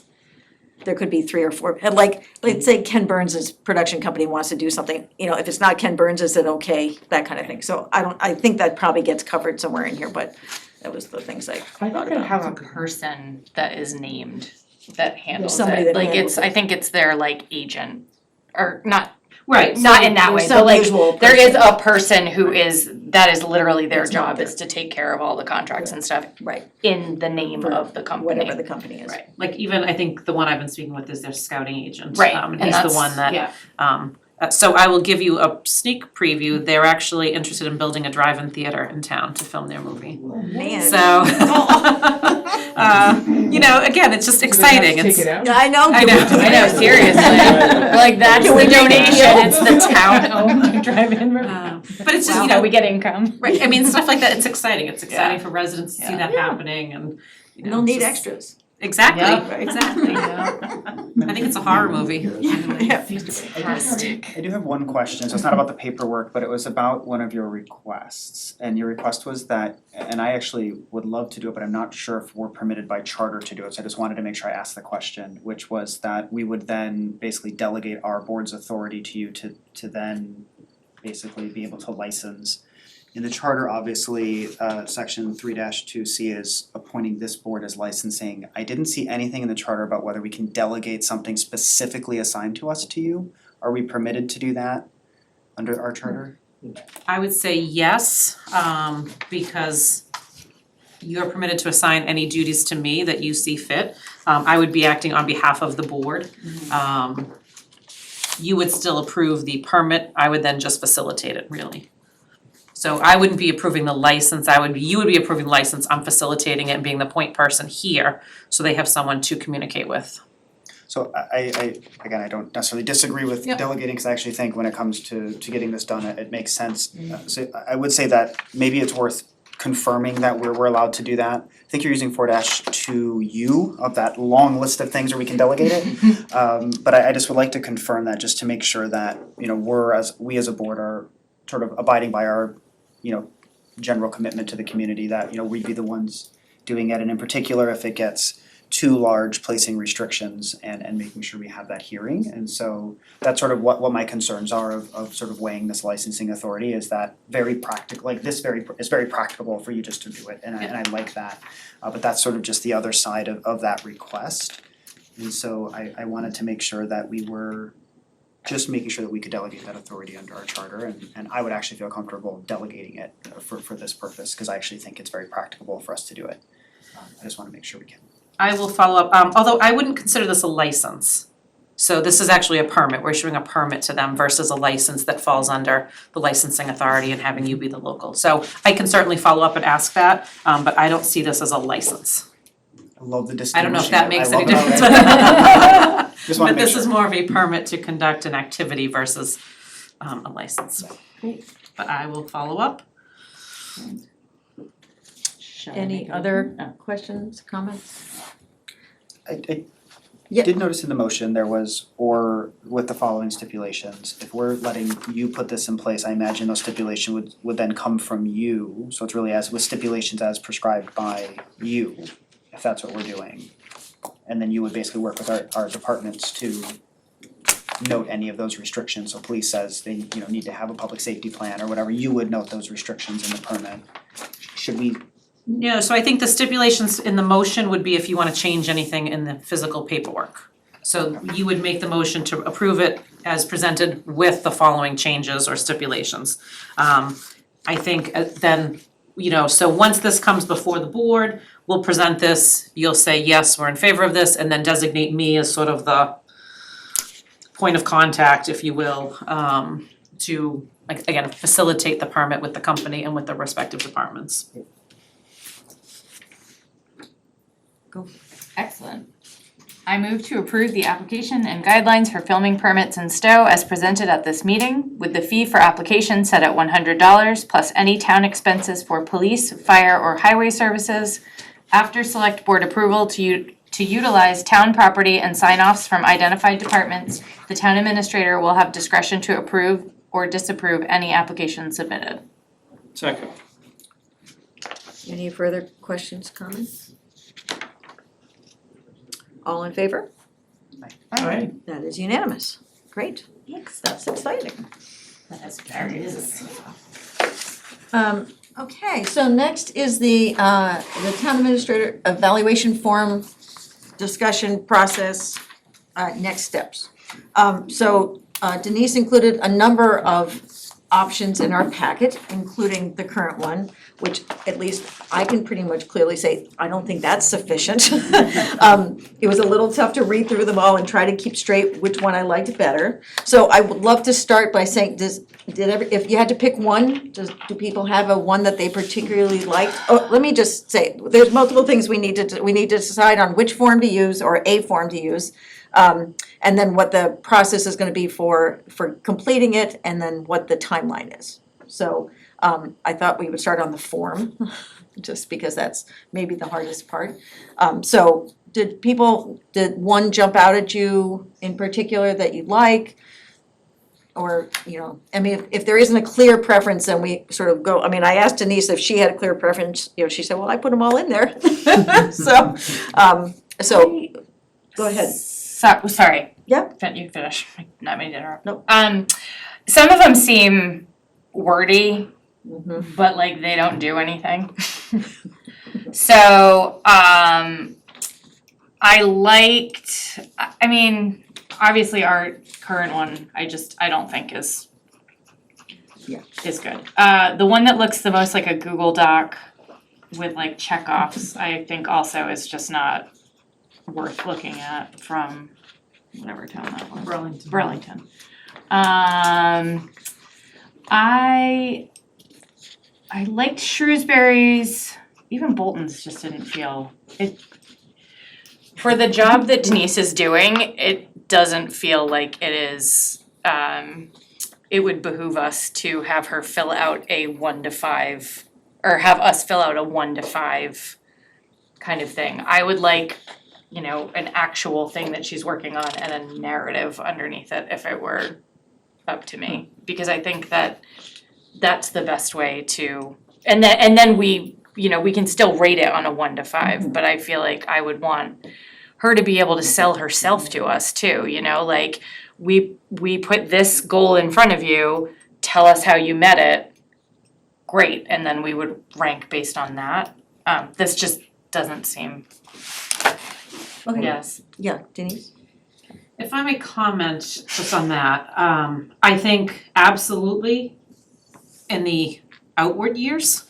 there could be 3 or 4, and like, let's say Ken Burns' production company wants to do something, you know, if it's not Ken Burns, is it okay, that kind of thing. So I think that probably gets covered somewhere in here, but that was the things I thought about. have a person that is named that handles somebody it, that like handles it's, I think it's their like agent, or not, Right. not in that way, There's but some like, visual there is person. a person who is, that is literally their It's not job, is to take care of all the contracts and stuff Right, in the name For of the company. whatever the company is. Right. Like even, I think the one I've been speaking with is their scouting agent. Right, And and he's the that's, one that yeah. So I will give you a sneak preview. They're actually interested in building a drive-in theater in town to film their movie. Man. So, you know, again, it's just exciting. It's, I know. I know. I know, seriously, like that's Can we the make a donation, deal? it's the town-owned drive-in movie. but it's just, Wow, you know, we get income. right, I mean, stuff like that, it's exciting. It's exciting Yeah. for residents to see Yeah. that happening and, you know, They'll need just- extras. Exactly, Yeah. exactly. I think it's a horror movie. Fantastic. I do have one question, so it's not about the paperwork, but it was about one of your requests. And your request was that, and I actually would love to do it, but I'm not sure if we're permitted by charter to do it, so I just wanted to make sure I asked the question, which was that we would then basically delegate our board's authority to you to then basically be able to license. In the charter, obviously, section 3-2C is appointing this board as licensing. I didn't see anything in the charter about whether we can delegate something specifically assigned to us to you. Are we permitted to do that under our charter? I would say yes, because you're permitted to assign any duties to me that you see fit. I would be acting on behalf of the board. You would still approve the permit, I would then just facilitate it, really. So I wouldn't be approving the license, you would be approving the license, I'm facilitating it and being the point person here, so they have someone to communicate with. So again, I don't necessarily disagree with Yep. delegating, because I actually think when it comes to getting this done, it makes sense. So I would say that maybe it's worth confirming that we're allowed to do that. I think you're using 4-2U of that long list of things where we can delegate it. But I just would like to confirm that, just to make sure that, you know, we as a board are sort of abiding by our, you know, general commitment to the community, that, you know, we'd be the ones doing it, and in particular, if it gets too large, placing restrictions and making sure we have that hearing. And so that's sort of what my concerns are of sort of weighing this licensing authority, is that very practical, like this it's very practicable for you just to do it, and I like that. But that's sort of just the other side of that request. And so I wanted to make sure that we were just making sure that we could delegate that authority under our charter, and I would actually feel comfortable delegating it for this purpose, because I actually think it's very practicable for us to do it. I just wanna make sure we can. I will follow up, although I wouldn't consider this a license. So this is actually a permit, we're issuing a permit to them versus a license that falls under the licensing authority and having you be the local. So I can certainly follow up and ask that, but I don't see this as a license. I love the I distinction. don't know if that makes any I love it difference. already. Just wanna But make this is sure. more of a permit to conduct an activity versus a license. But I will follow up. Any other questions, comments? I Yeah. did notice in the motion there was, or with the following stipulations. If we're letting you put this in place, I imagine those stipulation would then come from you. So it's really as with stipulations as prescribed by you, if that's what we're doing. And then you would basically work with our departments to note any of those restrictions. So police says they, you know, need to have a public safety plan or whatever, you would note those restrictions in the permit. Should we? No, so I think the stipulations in the motion would be if you wanna change anything in the physical paperwork. So you would make the motion to approve it as presented with the following changes or stipulations. I think then, you know, so once this comes before the board, we'll present this, you'll say, yes, we're in favor of this, and then designate me as sort of the point of contact, if you will, to, like, again, facilitate the permit with the company and with the respective departments. Excellent. I move to approve the application and guidelines for filming permits in Stowe as presented at this meeting, with the fee for application set at $100 plus any town expenses for police, fire, or highway services. After select board approval to utilize town property and sign-offs from identified departments, the town administrator will have discretion to approve or disapprove any application submitted. Second. Any further questions, comments? All in favor? Alright, That is unanimous. Great, Thanks. that's exciting. That's very Okay, so next is the town administrator evaluation form discussion process, next steps. So Denise included a number of options in our packet, including the current one, which at least I can pretty much clearly say, I don't think that's sufficient. It was a little tough to read through them all and try to keep straight which one I liked better. So I would love to start by saying, if you had to pick one, do people have a one that they particularly liked? Oh, let me just say, there's multiple things we need to decide on which form to use or a form to use. And then what the process is gonna be for completing it, and then what the timeline is. So I thought we would start on the form, just because that's maybe the hardest part. So did one jump out at you in particular that you like? Or, you know, I mean, if there isn't a clear preference, then we sort of go, I mean, I asked Denise if she had a clear preference, you know, she said, well, I put them all in there. So go ahead. Sorry. Yep. You finish. Not meaning to interrupt. Nope. Some of them seem wordy, Mhm. but like they don't do anything. So, I liked, I mean, obviously our current one, I don't think is good. The one that looks the most like a Google Doc with like checkoffs, I think also is just not worth looking at from whatever town that was. Burlington. I liked Shrewsbury's, even Bolton's just didn't feel it. for the job that Denise is doing, it doesn't feel like it is, it would behoove us to have her fill out a 1 to 5, or have us fill out a 1 to 5 kind of thing. I would like, you know, an actual thing that she's working on and a narrative underneath it if it were up to me. Because I think that that's the best way to, and then we, you know, we can still rate it on a 1 to 5, but I feel like I would want her to be able to sell herself to us too, you know, like we put this goal in front of you, tell us how you met it, great, and then we would rank based on that. This just doesn't seem, Okay. yes. Yeah, Denise? If I may comment just on that, I think absolutely in the outward years.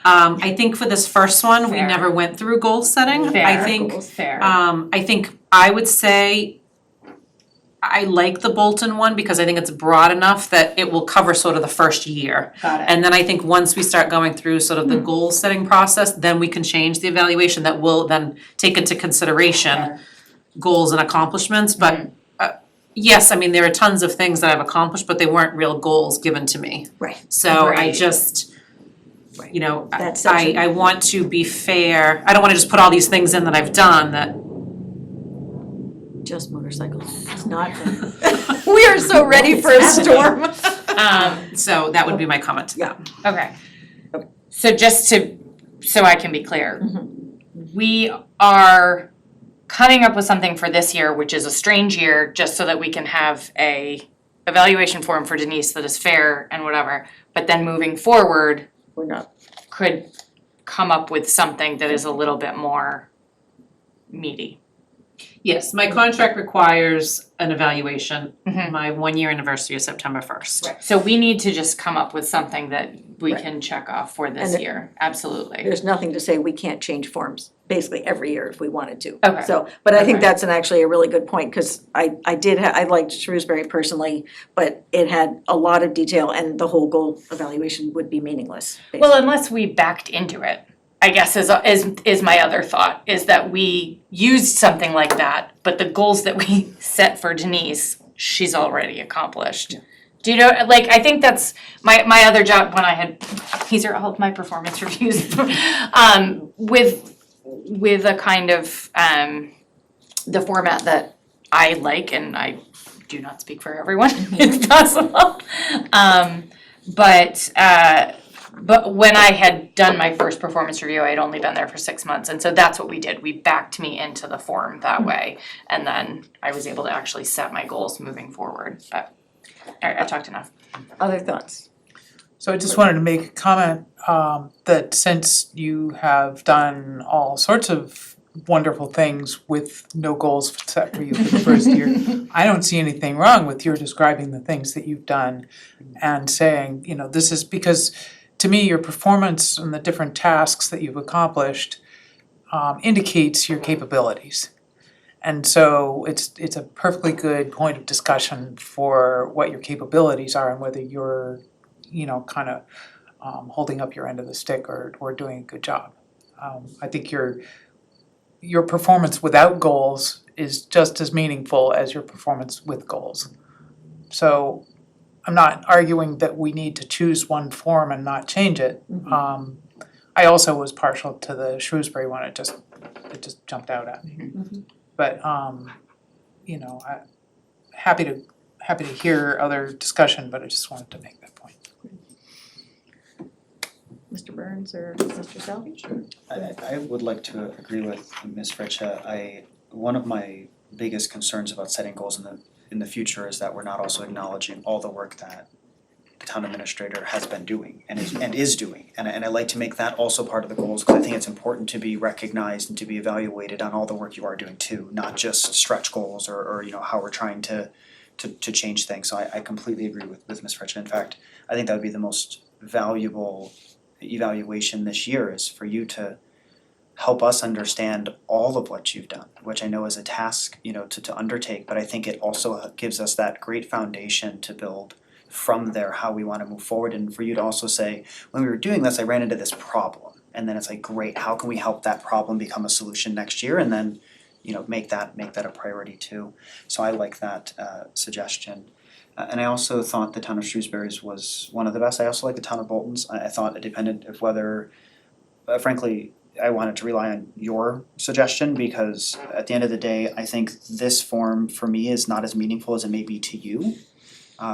I think for this first one, we Fair. never went through goal setting. I Fair. think, Fair. I think I would say I like the Bolton one because I think it's broad enough that it will cover sort of the first year. Got it. And then I think once we start going through sort of the goal setting process, then we can change the evaluation that will then take into consideration Fair. goals and accomplishments, but yes, I mean, there are tons of things that I've accomplished, but they weren't real goals given to me. Right. So I Right. just, you know, That section. I want to be fair, I don't wanna just put all these things in that I've done that. Just motorcycles, it's not. We are so ready for a storm. So that would be my comment to that. Okay. So just to, so I can be clear, Mhm. we are coming up with something for this year, which is a strange year, just so that we can have a evaluation form for Denise that is fair and whatever, but then moving forward, We're not. could come up with something that is a little bit more meaty. Yes, my contract requires an evaluation, Mhm. my 1-year anniversary is September 1st. So we need to just come up with something that we Right. can check off for this And year, absolutely. There's nothing to say we can't change forms basically every year if we wanted to. Okay. So, but I think Okay. that's actually a really good point, cause I liked Shrewsbury personally, but it had a lot of detail and the whole goal evaluation would be meaningless. Well, unless we backed into it, I guess is my other thought, is that we used something like that, but the goals that we set for Denise, she's already accomplished. Do you know, like, I think that's my other job when I had, these are all of my performance reviews. With a kind of, the format that I like, and I do not speak for everyone, it's possible. But when I had done my first performance review, I had only been there for 6 months, and so that's what we did. We backed me into the form that way, and then I was able to actually set my goals moving forward, but I talked enough. Other thoughts? So I just wanted to make a comment that since you have done all sorts of wonderful things with no goals set for you for the first year, I don't see anything wrong with your describing the things that you've done and saying, you know, this is because to me, your performance and the different tasks that you've accomplished indicates your capabilities. And so it's a perfectly good point of discussion for what your capabilities are and whether you're, you know, kind of holding up your end of the stick or doing a good job. I think your performance without goals is just as meaningful as your performance with goals. So I'm not arguing that we need to choose one form and not change it. I also was partial to the Shrewsbury one, it just jumped out at me. But you know, I'm happy to hear other discussion, but I just wanted to make that point. Mr. Burns or Mr. Salvage? I would like to agree with Ms. Fritcha. One of my biggest concerns about setting goals in the future is that we're not also acknowledging all the work that the town administrator has been doing and is doing. And I like to make that also part of the goals, because I think it's important to be recognized and to be evaluated on all the work you are doing too, not just stretch goals or you know, how we're trying to change things. So I completely agree with Ms. Fritcha. In fact, I think that would be the most valuable evaluation this year, is for you to help us understand all of what you've done, which I know is a task, you know, to undertake, but I think it also gives us that great foundation to build from there how we want to move forward, and for you to also say, when we were doing this, I ran into this problem, and then it's like, great, how can we help that problem become a solution next year, and then make that a priority too. So I like that suggestion. And I also thought the town of Shrewsbury's was one of the best. I also like the town of Bolton's. I thought it depended of whether, frankly, I wanted to rely on your suggestion because at the end of the day, I think this form for me is not as meaningful as it may be to you.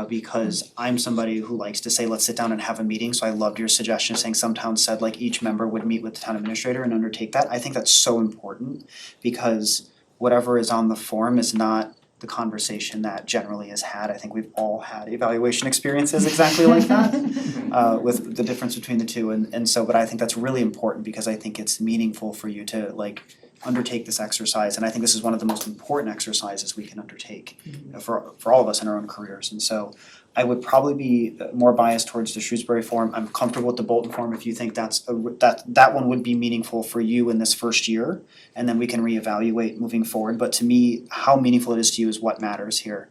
Because I'm somebody who likes to say, let's sit down and have a meeting, so I loved your suggestion saying some towns said like each member would meet with the town administrator and undertake that. I think that's so important because whatever is on the form is not the conversation that generally is had. I think we've all had evaluation experiences exactly like that, with the difference between the two, and so, but I think that's really important because I think it's meaningful for you to like undertake this exercise, and I think this is one of the most important exercises we can undertake for all of us in our own careers, and so I would probably be more biased towards the Shrewsbury form. I'm comfortable with the Bolton form if you think that one would be meaningful for you in this first year, and then we can reevaluate moving forward. But to me, how meaningful it is to you is what matters here,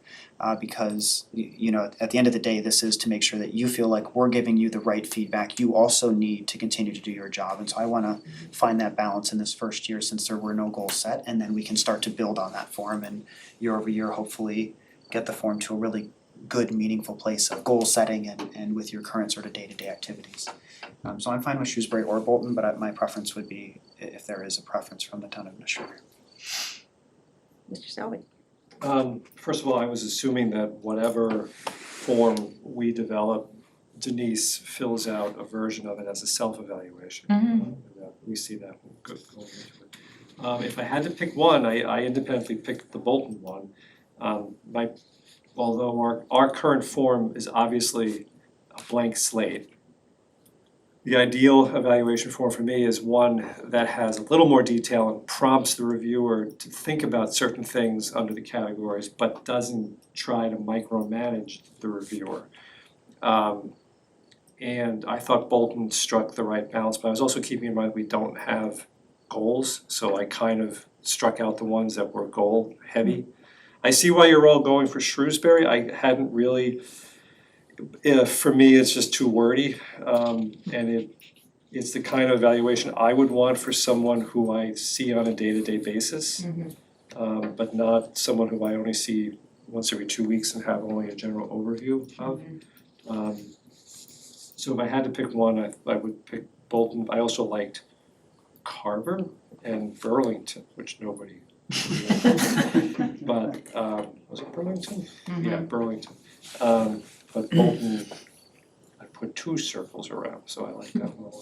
because at the end of the day, this is to make sure that you feel like we're giving you the right feedback. You also need to continue to do your job, and so I want to find that balance in this first year since there were no goals set, and then we can start to build on that form and year over year, hopefully get the form to a really good, meaningful place of goal setting and with your current sort of day-to-day activities. So I'm fine with Shrewsbury or Bolton, but my preference would be if there is a preference from the town administrator. Mr. Selby. First of all, I was assuming that whatever form we develop, Denise fills out a version of it as a self-evaluation. We see that going into it. If I had to pick one, I independently picked the Bolton one. Although our current form is obviously a blank slate, the ideal evaluation form for me is one that has a little more detail and prompts the reviewer to think about certain things under the categories, but doesn't try to micromanage the reviewer. And I thought Bolton struck the right balance, but I was also keeping in mind we don't have goals, so I kind of struck out the ones that were goal heavy. I see why you're all going for Shrewsbury. I hadn't really, for me, it's just too wordy. And it's the kind of evaluation I would want for someone who I see on a day-to-day basis. But not someone who I only see once every 2 weeks and have only a general overview of. So if I had to pick one, I would pick Bolton. I also liked Carver and Burlington, which nobody but was it Burlington? Yeah, Burlington. But Bolton, I put 2 circles around, so I like that one.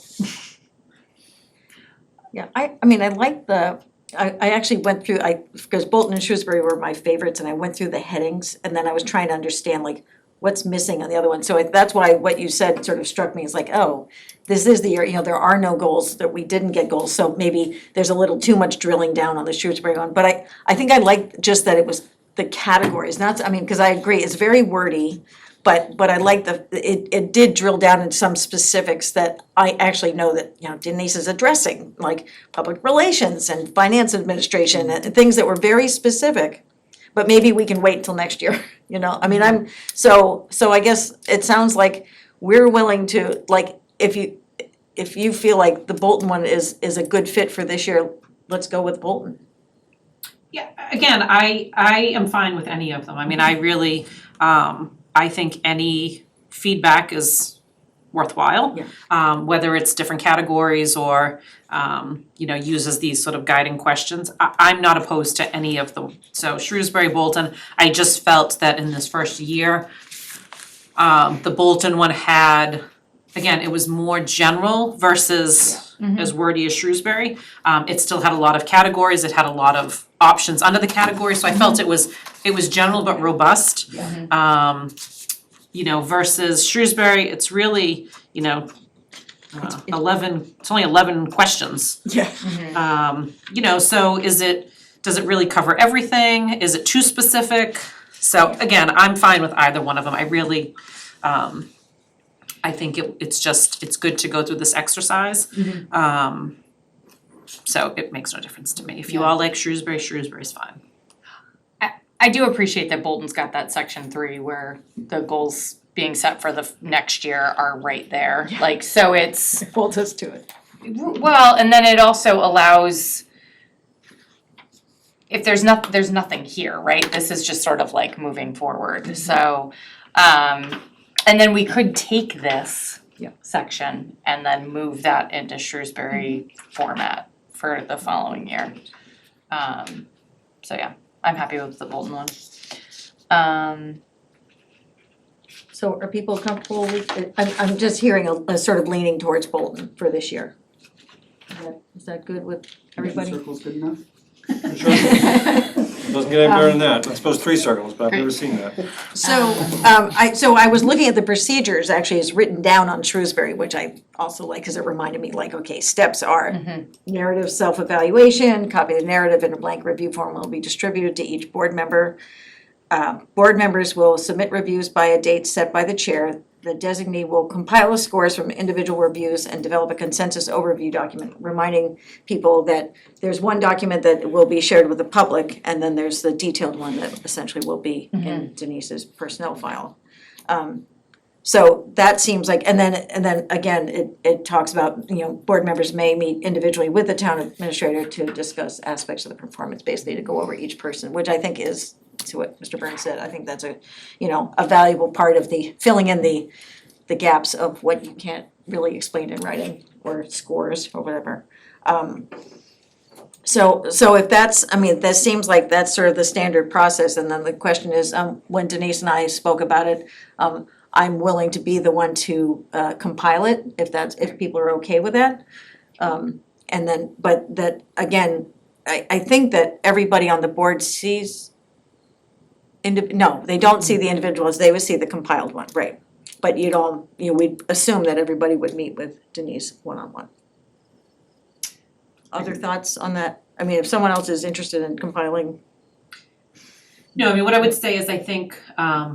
Yeah, I mean, I like I actually went through, because Bolton and Shrewsbury were my favorites, and I went through the headings, and then I was trying to understand like what's missing on the other one. So that's why what you said sort of struck me as like, oh, this is the year, there are no goals, that we didn't get goals, so maybe there's a little too much drilling down on the Shrewsbury one. But I think I liked just that it was the categories, because I agree, it's very wordy, but I like it did drill down into some specifics that I actually know that, Denise is addressing, like public relations and finance administration, and things that were very specific. But maybe we can wait until next year, I'm, so I guess it sounds like we're willing to, like, if you feel like the Bolton one is a good fit for this year, let's go with Bolton. Yeah, again, I am fine with any of them. I mean, I really, I think any feedback is worthwhile. Yeah. Whether it's different categories or, uses these sort of guiding questions. I'm not opposed to any of them. So Shrewsbury, Bolton, I just felt that in this first year, the Bolton one had, again, it was more general versus as wordy as Shrewsbury. It still had a lot of categories, it had a lot of options under the category, so I felt it was general but robust. Versus Shrewsbury, it's really, 11, it's only 11 questions. Yeah. So does it really cover everything? Is it too specific? So again, I'm fine with either one of them. I really, I think it's good to go through this exercise. So it makes no difference to me. If you all like Shrewsbury, Shrewsbury's fine. I do appreciate that Bolton's got that section 3 where the goals being set for the next year are right there. Like, so it's, Holds us to it. well, and then it also allows if there's nothing here, right? This is just sort of like moving forward, so, and then we could take this section and then move that into Shrewsbury format for the following year. So yeah, I'm happy with the Bolton one. So are people comfortable with it? I'm just hearing a sort of leaning towards Bolton for this year. Is that good with everybody? Circle's good enough? Doesn't get any better than that. I suppose 3 circles, but I've never seen that. So I was looking at the procedures, actually it's written down on Shrewsbury, which I also like, cause it reminded me like, okay, steps are narrative self-evaluation, copy of the narrative in a blank review form will be distributed to each board member. Board members will submit reviews by a date set by the chair. The designee will compile the scores from individual reviews and develop a consensus overview document, reminding people that there's one document that will be shared with the public, and then there's the detailed one that essentially will be in Denise's personnel file. So that seems like, and then again, it talks about, board members may meet individually with the town administrator to discuss aspects of the performance, basically to go over each person, which I think is, to what Mr. Burns said, I think that's a valuable part of the filling in the gaps of what you can't really explain in writing or scores or whatever. So if that's, that seems like that's sort of the standard process, and then the question is, when Denise and I spoke about it, I'm willing to be the one to compile it, if people are okay with that. And then, but that, again, I think that everybody on the board sees no, they don't see the individuals, they would see the compiled one, right? But we'd assume that everybody would meet with Denise one-on-one. Other thoughts on that? If someone else is interested in compiling. No, what I would say is I think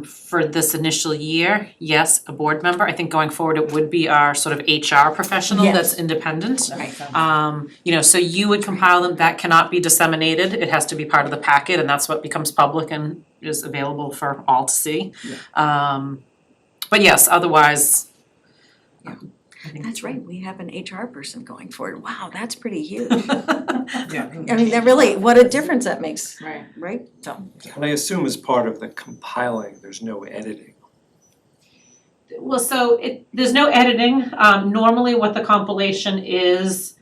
for this initial year, yes, a board member. I think going forward, it would be our sort of HR professional that's independent. That makes sense. So you would compile them, that cannot be disseminated, it has to be part of the packet, and that's what becomes public and is available for all to see. But yes, otherwise, I think. That's right, we have an HR person going forward. Wow, that's pretty huge. Yeah. That really, what a difference that makes, Right. right? So, And I assume as part of the compiling, there's no editing. Well, so there's no editing. Normally what the compilation is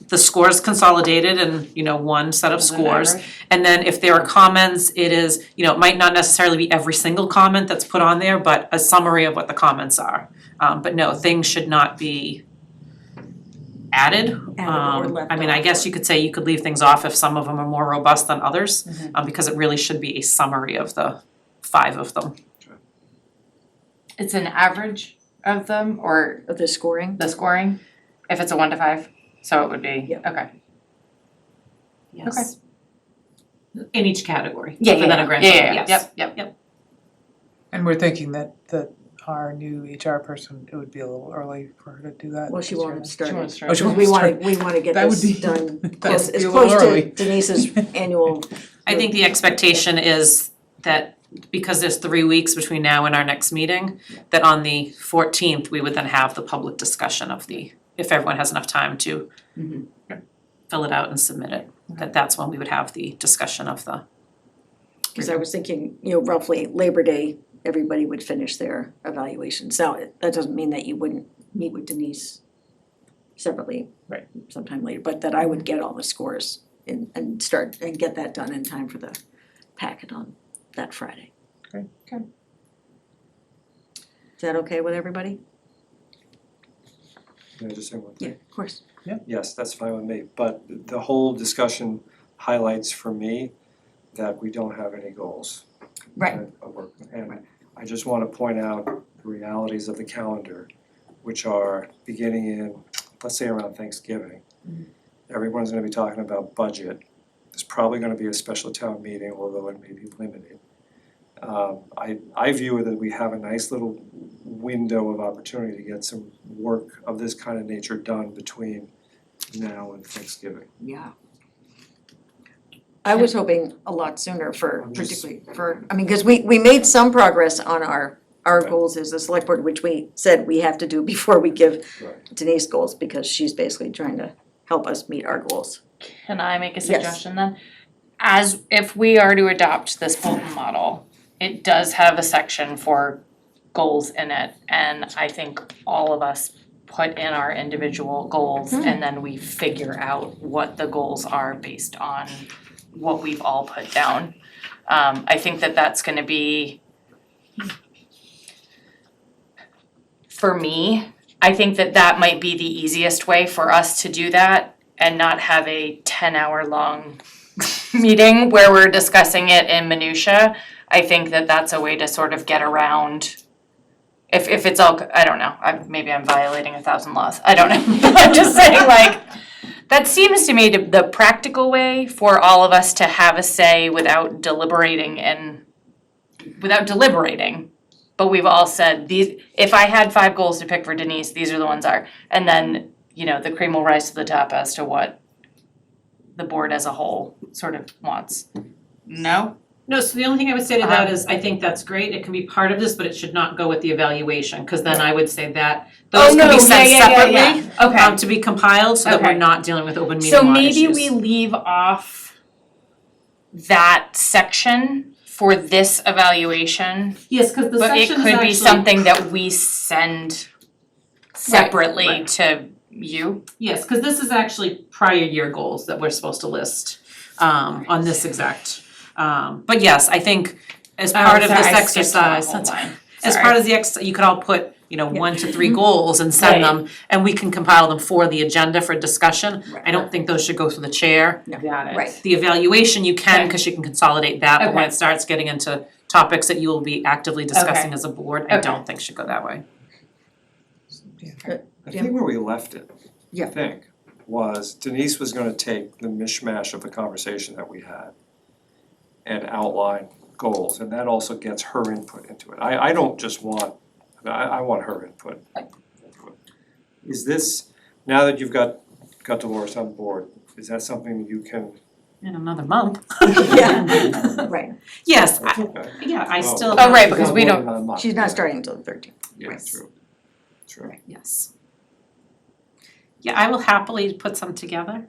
the scores consolidated in, one set of scores. And then if there are comments, it is, it might not necessarily be every single comment that's put on there, but a summary of what the comments are. But no, things should not be added. or left I off. guess you could say you could leave things off if some of them are more robust than others, because it really should be a summary of the 5 of them. It's an average of them, or of the scoring. the scoring, if it's a 1 to 5, so it would be, Yeah. okay. Yes. In each category. Yeah, other than a grand total, yes. Yep. And we're thinking that our new HR person, it would be a little early for her to do that. Well, she wanted to start. She wants to Oh, she wants We to wanna, start. we wanna get That would this be- done that as would be a little close early. to Denise's annual. I think the expectation is that because there's 3 weeks between now and our next meeting, that on the 14th, we would then have the public discussion of if everyone has enough time to fill it out and submit it, that's when we would have the discussion of the. Cause I was thinking, roughly Labor Day, everybody would finish their evaluations. Now, that doesn't mean that you wouldn't meet with Denise separately. Right. Sometime later, but that I would get all the scores and start and get that done in time for the packet on that Friday. Great. Okay. Is that okay with everybody? Can I just say one thing? Of course. Yes, that's fine with me, but the whole discussion highlights for me that we don't have any goals. Right. And I just wanna point out the realities of the calendar, which are beginning in, let's say around Thanksgiving. Everyone's gonna be talking about budget. There's probably gonna be a special town meeting, although it may be limited. I view it that we have a nice little window of opportunity to get some work of this kind of nature done between now and Thanksgiving. Yeah. I was hoping a lot sooner for, I'm just- particularly cause we made some progress on our Right. goals as a select board, which we said we have to do before we give Right. Denise goals, because she's basically trying to help us meet our goals. Can I make a suggestion then? As, if we are to adopt this Bolton model, it does have a section for goals in it, and I think all of us put in our individual goals and then we figure out what the goals are based on what we've all put down. I think that that's gonna be, for me, I think that that might be the easiest way for us to do that and not have a 10-hour long meeting where we're discussing it in minutia. I think that that's a way to sort of get around, if it's all, I don't know, maybe I'm violating 1,000 laws, I don't know. I'm just saying, like, that seems to me the practical way for all of us to have a say without deliberating. But we've all said, these, if I had 5 goals to pick for Denise, these are the ones are. And then, you know, the cream will rise to the top as to what the board as a whole sort of wants. No? No, so the only thing I would say to that is, I think that's great, it can be part of this, but it should not go with the evaluation, cause then I would say that those can be sent separately, Okay. to be compiled, so that we're Okay. not dealing with open meeting So law maybe issues. we leave off that section for this evaluation, Yes, cause the but it section is could be actually, something that we send separately right. to you. yes, cause this is actually prior year goals that we're supposed to list, on this exact. But yes, I think as part of this exercise, as part of the you could all put, you know, 1 to 3 goals and send them, and we can compile them for the agenda for discussion. I don't think those should go through the chair. Got it. Right. The evaluation you can, Okay. cause you can consolidate that, but when Okay. it starts getting into topics that you will be actively discussing Okay. as a board, I Okay. don't think should go that way. I think where we left it, Yeah. I think, was Denise was gonna take the mishmash of the conversation that we had and outline goals, and that also gets her input into it. I don't just want, I want her input. Is this, now that you've got Dolores on board, is that something you can? In another month. Yeah, right. Yes, Okay. I still. Oh, right, because we don't- Not a month. She's not starting until the 13th. Yeah, true, true. Yes. Yeah, I will happily put some together.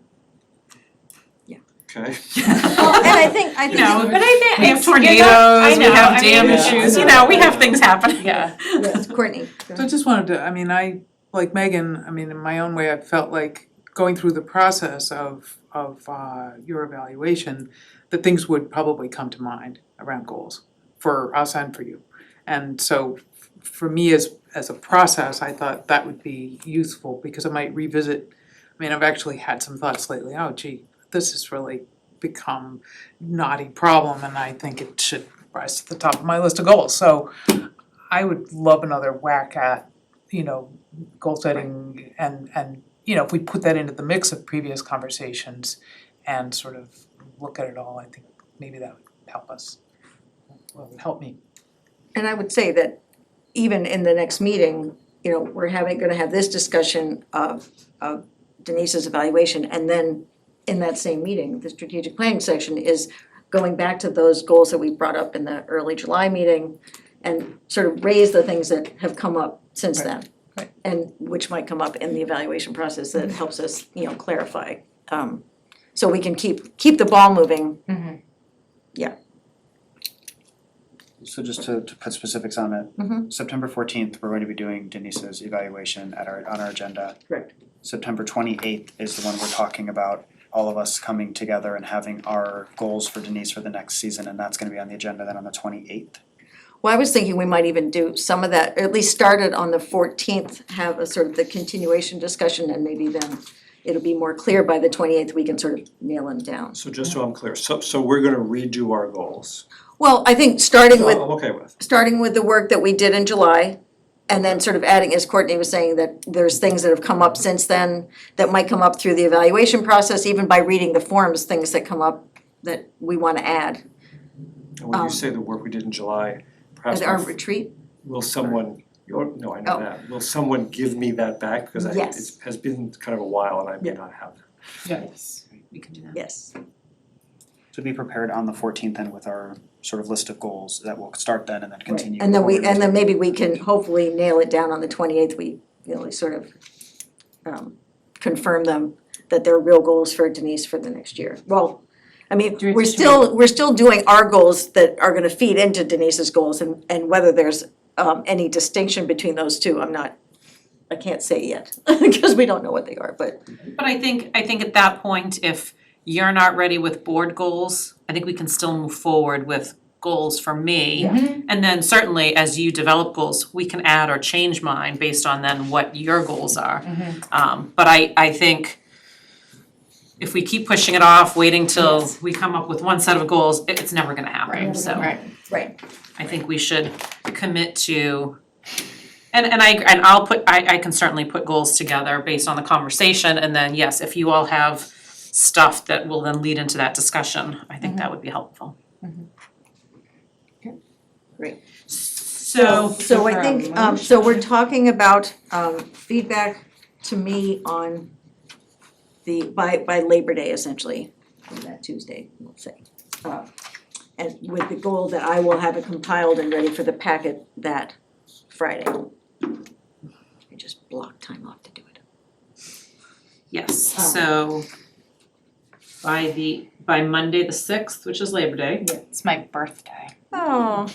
Okay. Well, and I think, You know, But I think we have it's, you know, tornadoes, I we know, have I dam mean, issues, you know, we have things happening. Yeah. yes, Courtney. go So I ahead. just wanted to, I mean, I, like Megan, I mean, in my own way, I felt like going through the process of your evaluation, that things would probably come to mind around goals for us and for you. And so for me as a process, I thought that would be useful because I might revisit, I mean, I've actually had some thoughts lately, oh gee, this has really become knotty problem and I think it should rise to the top of my list of goals. So I would love another whack at, you know, goal setting and you know, if we put that into the mix of previous conversations and sort of look at it all, I think maybe that would help us. Well, it would help me. And I would say that even in the next meeting, you know, we're gonna have this discussion of Denise's evaluation, and then in that same meeting, the strategic planning section is going back to those goals that we brought up in the early July meeting and sort of raise the things that have come up since then. Right. And which might come up in the evaluation process that helps us, you know, clarify. So we can keep the ball moving. Mhm. So just to put specifics on it, September 14th, we're going to be doing Denise's evaluation on our agenda. Correct. September 28th is the one we're talking about, all of us coming together and having our goals for Denise for the next season, and that's gonna be on the agenda then on the 28th. Well, I was thinking we might even do some of that, or at least start it on the 14th, have a sort of the continuation discussion, and maybe then it'll be more clear by the 28th, we can sort of nail them down. So just so I'm clear, so we're gonna redo our goals. Well, I think starting So with I'm okay with. the work that we did in July, and then sort of adding, as Courtney was saying, that there's things that have come up since then that might come up through the evaluation process, even by reading the forms, things that come up that we wanna add. And when you say the work we did in July, perhaps At our retreat, will someone, no, I know Oh. that, will someone give me that back? Because Yes. it has been kind of a while and I may Yeah. not have. Yes, we can do that. yes. So be prepared on the 14th and with our sort of list of goals that will start then and then continue. And then forward into- maybe we can hopefully nail it down on the 28th, we, you know, sort of confirm them that they're real goals for Denise for the next year. Well, I mean, Do we- we're still doing our goals that are gonna feed into Denise's goals, and whether there's any distinction between those two, I can't say yet, because we don't know what they are, but. But I think at that point, if you're not ready with board goals, I think we can still move forward with goals for me. And then certainly as you develop goals, we can add or change mine based on then what your goals are. But I think if we keep pushing it off, waiting till we come up with one set of goals, it's never gonna happen, so. Right. I think we should commit to, I can certainly put goals together based on the conversation, and then yes, if you all have stuff that will then lead into that discussion, I think that would be helpful. Great. So I think, so we're talking about feedback to me on by Labor Day essentially, or that Tuesday, we'll say. And with the goal that I will have it compiled and ready for the packet that Friday. I just blocked time off to do it. yes, so by Monday the 6th, which is Labor Day, It's my birthday. Oh.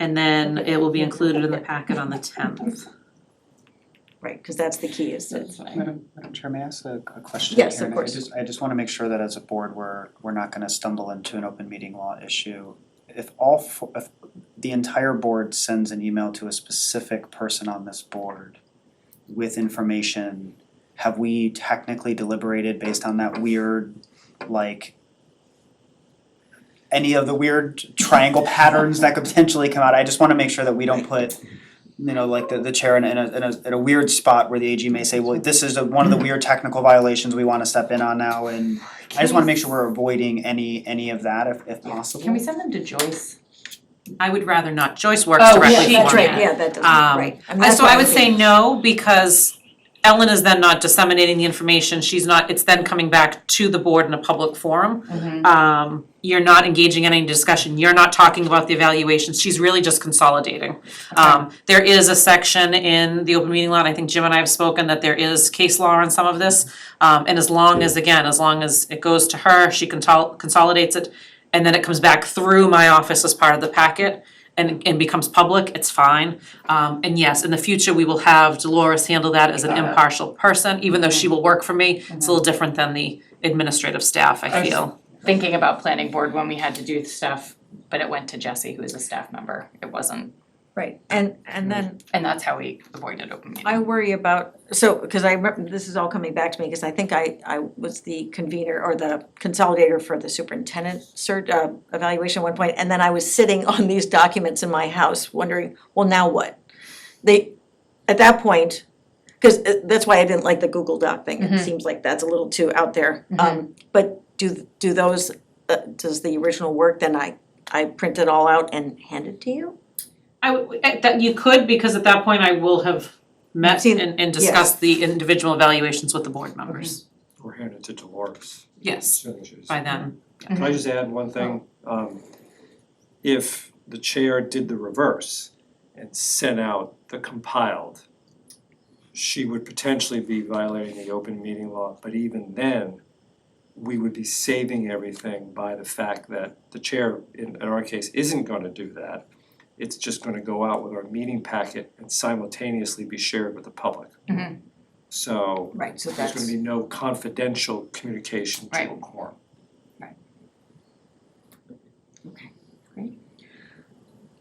and then it will be included in the packet on the 10th. Right, because that's the key, is that, Madam Chair, may I ask a question? Yes, here? of And course. I just wanna make sure that as a board, we're not gonna stumble into an open meeting law issue. If the entire board sends an email to a specific person on this board with information, have we technically deliberated based on that weird, like, any of the weird triangle patterns that could potentially come out? I just wanna make sure that we don't put, like the chair in a weird spot where the AG may say, well, this is one of the weird technical violations we wanna step in on now, and I just wanna make sure we're avoiding any of that if possible. Can we send them to Joyce? I would rather not, Joyce works Oh, directly for me. that's right, yeah, that doesn't, right. I mean, that's So why I I'm would say thinking- no, because Ellen is then not disseminating the information, it's then coming back to the board in a public forum. You're not engaging in any discussion, you're not talking about the evaluations, she's really just consolidating. There is a section in the open meeting law, and I think Jim and I have spoken, that there is case law on some of this. And as long as it goes to her, she consolidates it, and then it comes back through my office as part of the packet, and becomes public, it's fine. And yes, in the future, we will have Dolores handle that as an impartial person, even though she will work for me. It's a little different than the administrative staff, I feel. Thinking about planning board when we had to do stuff, but it went to Jesse, who is a staff member. It wasn't, Right, and then and that's how we avoided open meeting. I worry about, because I remember, this is all coming back to me, because I think I was the convener or the consolidator for the superintendent evaluation at one point, and then I was sitting on these documents in my house wondering, well, now what? At that point, because that's why I didn't like the Google Doc thing, it seems like that's a little too out there. But do those, does the original work, then I print it all out and hand it to you? That you could, because at that point I will have met Seen- and discussed the individual evaluations with the board members. We're handing it to Dolores. Yes, Signatures. by then. Can I just add one thing? If the chair did the reverse and sent out the compiled, she would potentially be violating the open meeting law, but even then, we would be saving everything by the fact that the chair, in our case, isn't gonna do that. It's just gonna go out with our meeting packet and simultaneously be shared with the public. So Right, so there's gonna be no confidential communication to a Right. quorum.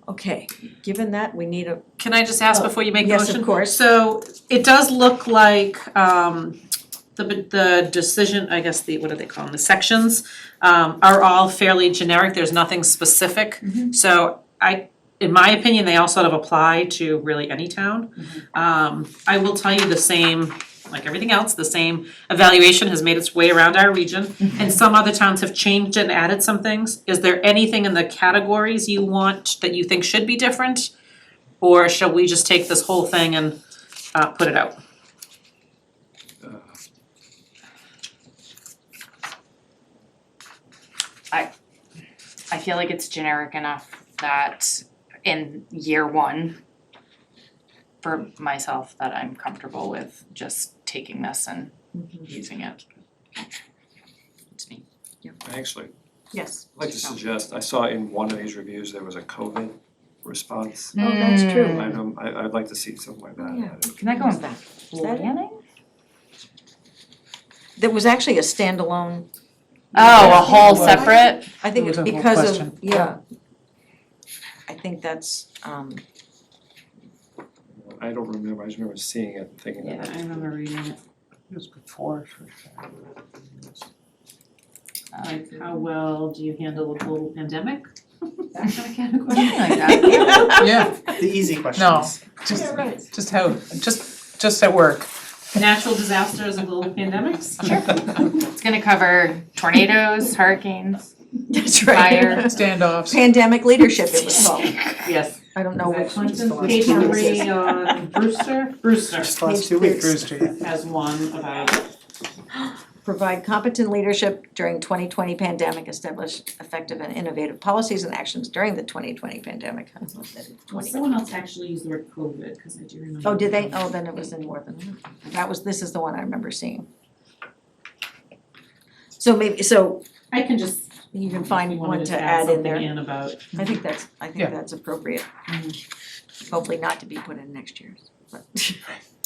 Okay, given that, we need a, Can I just ask before you make a motion? yes, of course. So it does look like the decision, I guess what do they call them, the sections are all fairly generic, there's nothing specific. So in my opinion, they all sort of apply to really any town. I will tell you the same, like everything else, the same evaluation has made its way around our region. And some other towns have changed and added some things. Is there anything in the categories you want that you think should be different? Or shall we just take this whole thing and put it out? I feel like it's generic enough that in year one, for myself, that I'm comfortable with just taking this and using it. It's me. Actually, Yes. I'd like to suggest, I saw in one of these reviews, there was a COVID response. Oh, that's true. I'd like to see something like that Yeah. added. Can I go back? that it? Planning? There was actually a standalone, Oh, a whole separate? I think It was it's a whole because question. of, yeah. I think that's, I don't remember, I just remember seeing it and thinking Yeah, that. I remember reading it. It was before, for sure. Like, how well do you handle a global pandemic? That kind of question. Something like that. Yeah, The easy no, questions. just how, just at work. Natural disasters and global pandemics? It's gonna cover tornadoes, hurricanes, that's right. fire. Standoffs. Pandemic leadership, it was called. Yes. I don't know which one's the one. Page 3 on Brewster. Just last 2 weeks. Brewster, yeah. Has one about Provide competent leadership during 2020 pandemic, establish effective and innovative policies and actions during the 2020 pandemic. I love that it's 20. someone else actually used the word COVID, because I do remember. Oh, did they? Oh, then it was in more than one. This is the one I remember seeing. So I can just. you can if find we one wanted to add in there. something in about. I think that's Yeah. appropriate. Hopefully not to be put in next year's, but.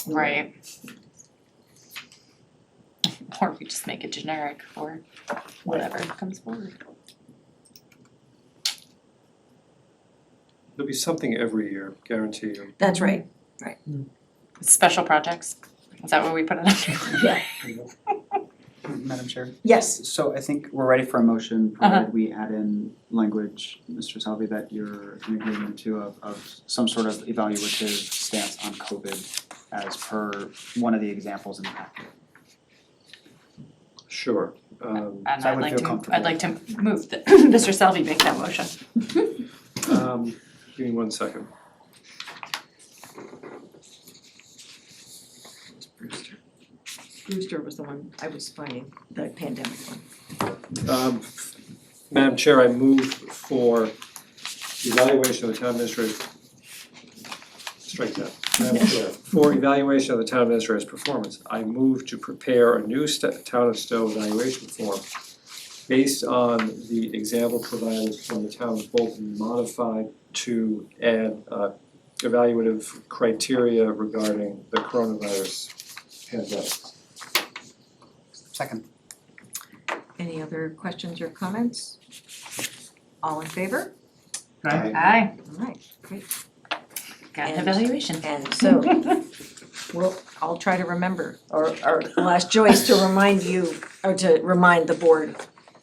Right. Or we just make it generic for whatever comes forward. There'll be something every year, guarantee you. That's right. Special projects, is that what we put it under? Madam Chair, Yes, so I think we're ready for a motion, Uh-huh. provided we add in language, Mr. Salvi, that you're in agreement to of some sort of evaluative stance on COVID as per one of the examples in the packet. Sure. And So I I'd would like feel to, comfortable. I'd like to move that Mr. Selvey make that motion. Give me 1 second. Brewster was the one I was finding, the pandemic one. Madam Chair, I move for evaluation of the town administrator. Strike that. Madam Chair, for evaluation of the town administrator's performance, I move to prepare a new town of Stowe evaluation form based on the example provided from the town of Bolton, modified to add evaluative criteria regarding the coronavirus pandemic. Second. Any other questions or comments? All in favor? Aye, All right, great. got an And- evaluation. And so, I'll try to remember, or I'll ask Joyce to remind you, or to remind the board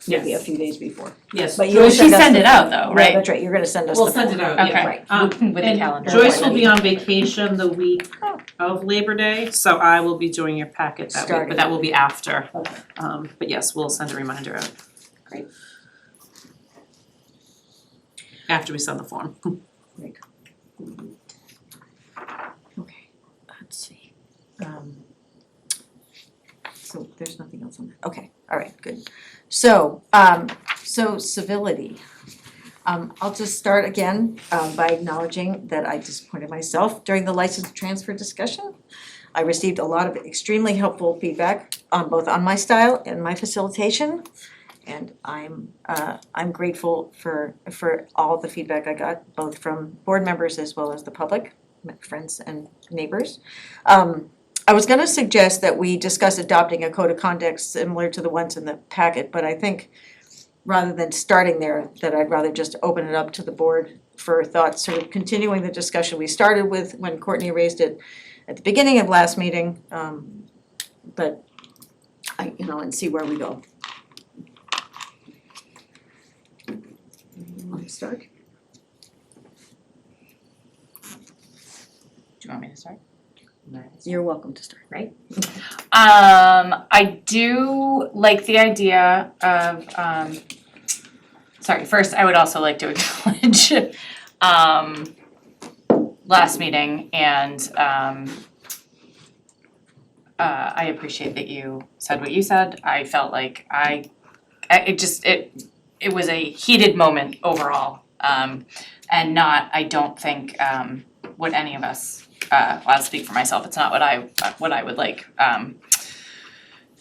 maybe a few days before. Yes. But Well, you'll she send us send the- it out though, Yeah, right? that's right, you're gonna send us the We'll send it form. out, yeah, Okay. right. With the calendar. Joyce will be on vacation the week of Labor Day, so I will be doing your packet that week, Starting. but that will be after. But yes, we'll send a reminder out. Great. After we send the form. Okay, let's see. So there's nothing else on that, okay, all right, good. So civility. I'll just start again by acknowledging that I disappointed myself during the license transfer discussion. I received a lot of extremely helpful feedback both on my style and my facilitation. And I'm grateful for all the feedback I got, both from board members as well as the public, friends and neighbors. I was gonna suggest that we discuss adopting a code of conduct similar to the ones in the packet, but I think rather than starting there, that I'd rather just open it up to the board for thoughts, sort of continuing the discussion we started with when Courtney raised it at the beginning of last meeting, but and see where we go. Want to start? Do you want me to start? You're welcome to start. I do like the idea of, sorry, first I would also like to acknowledge, last meeting and, I appreciate that you said what you said. I felt like it was a heated moment overall, and not, I don't think, what any of us, I'll speak for myself, it's not what I would like,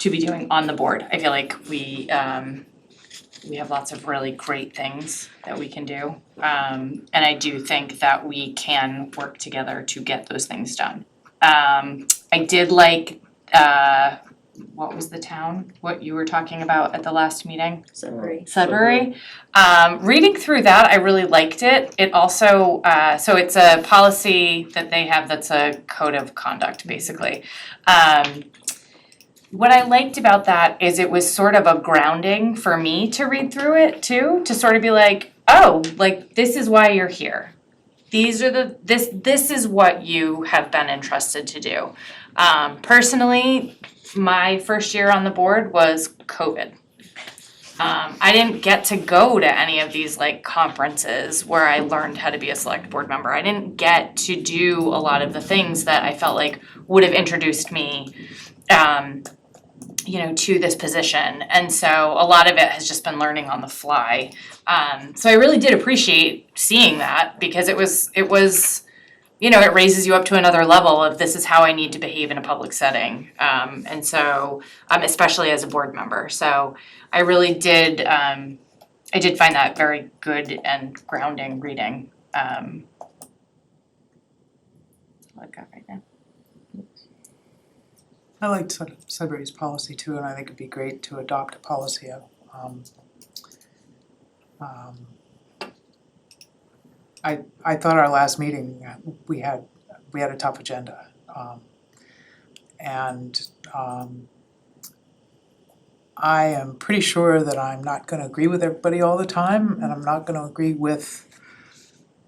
to be doing on the board. I feel like we have lots of really great things that we can do. And I do think that we can work together to get those things done. I did like, what was the town, what you were talking about at the last meeting? Sudbury. Reading through that, I really liked it. It also, so it's a policy that they have that's a code of conduct, basically. What I liked about that is it was sort of a grounding for me to read through it too, to sort of be like, oh, like this is why you're here. These are this is what you have been entrusted to do. Personally, my first year on the board was COVID. I didn't get to go to any of these like conferences where I learned how to be a select board member. I didn't get to do a lot of the things that I felt like would have introduced me to this position. And so a lot of it has just been learning on the fly. So I really did appreciate seeing that because it was, it raises you up to another level of this is how I need to behave in a public setting. And so, especially as a board member. So I really did, I did find that very good and grounding reading. What I've got right now. I liked Sudbury's policy too, and I think it'd be great to adopt a policy of, I thought our last meeting, we had a tough agenda. I am pretty sure that I'm not gonna agree with everybody all the time, and I'm not gonna agree with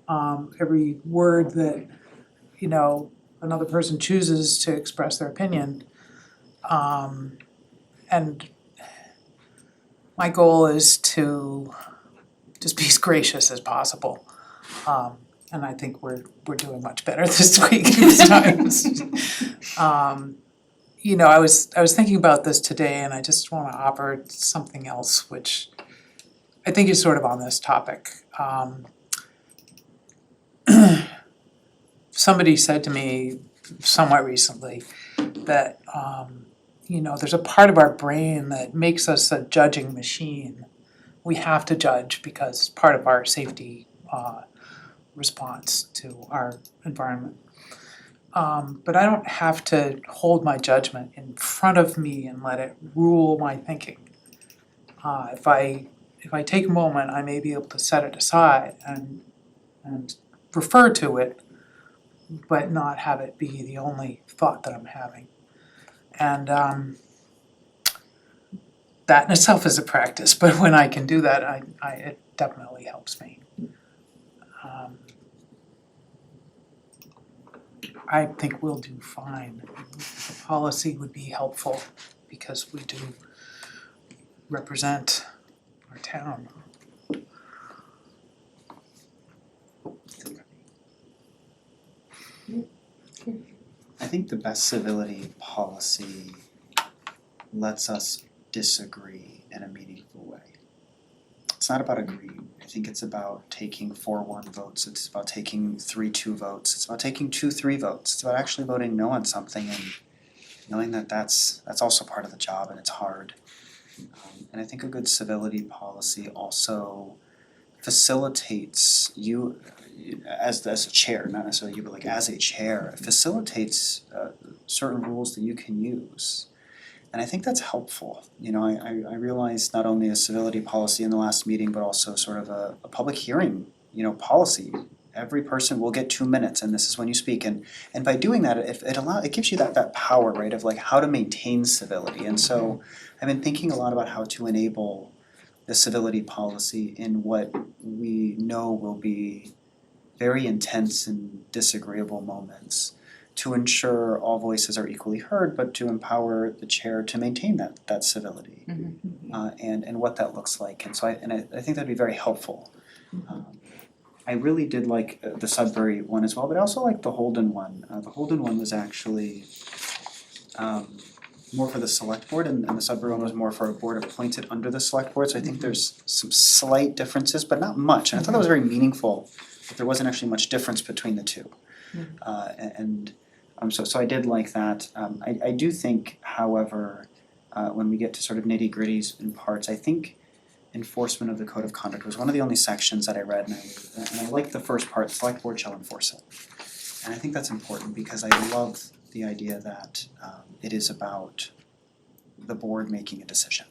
every word that, another person chooses to express their opinion. And my goal is to just be as gracious as possible. And I think we're doing much better this week this time. I was thinking about this today and I just wanna offer something else which I think is sort of on this topic. Somebody said to me somewhat recently that there's a part of our brain that makes us a judging machine. We have to judge because it's part of our safety response to our environment. But I don't have to hold my judgment in front of me and let it rule my thinking. If I take a moment, I may be able to set it aside and refer to it, but not have it be the only thought that I'm having. And that in itself is a practice, but when I can do that, it definitely helps me. I think we'll do fine. The policy would be helpful because we do represent our town. I think the best civility policy lets us disagree in a meaningful way. It's not about agreeing. I think it's about taking 4-1 votes. It's about taking 3-2 votes. It's about taking 2-3 votes. It's about actually voting no on something and knowing that that's also part of the job and it's hard. And I think a good civility policy also facilitates you as a chair, not necessarily you, but like as a chair, it facilitates certain rules that you can use. And I think that's helpful. I realized not only a civility policy in the last meeting, but also sort of a public hearing, policy. Every person will get 2 minutes and this is when you speak. And by doing that, it gives you that power, right, of like how to maintain civility. And so I've been thinking a lot about how to enable the civility policy in what we know will be very intense and disagreeable moments, to ensure all voices are equally heard, but to empower the chair to maintain that civility and what that looks like. And so I think that'd be very helpful. I really did like the Sudbury one as well, but I also like the Holden one. The Holden one was actually more for the select board, and the Sudbury one was more for a board appointed under the select board. So I think there's some slight differences, but not much. And I thought that was very meaningful, that there wasn't actually much difference between the two. So I did like that. I do think, however, when we get to sort of nitty-gritties and parts, I think enforcement of the code of conduct was one of the only sections that I read, and I like the first part, the select board shall enforce it. And I think that's important because I love the idea that it is about the board making a decision.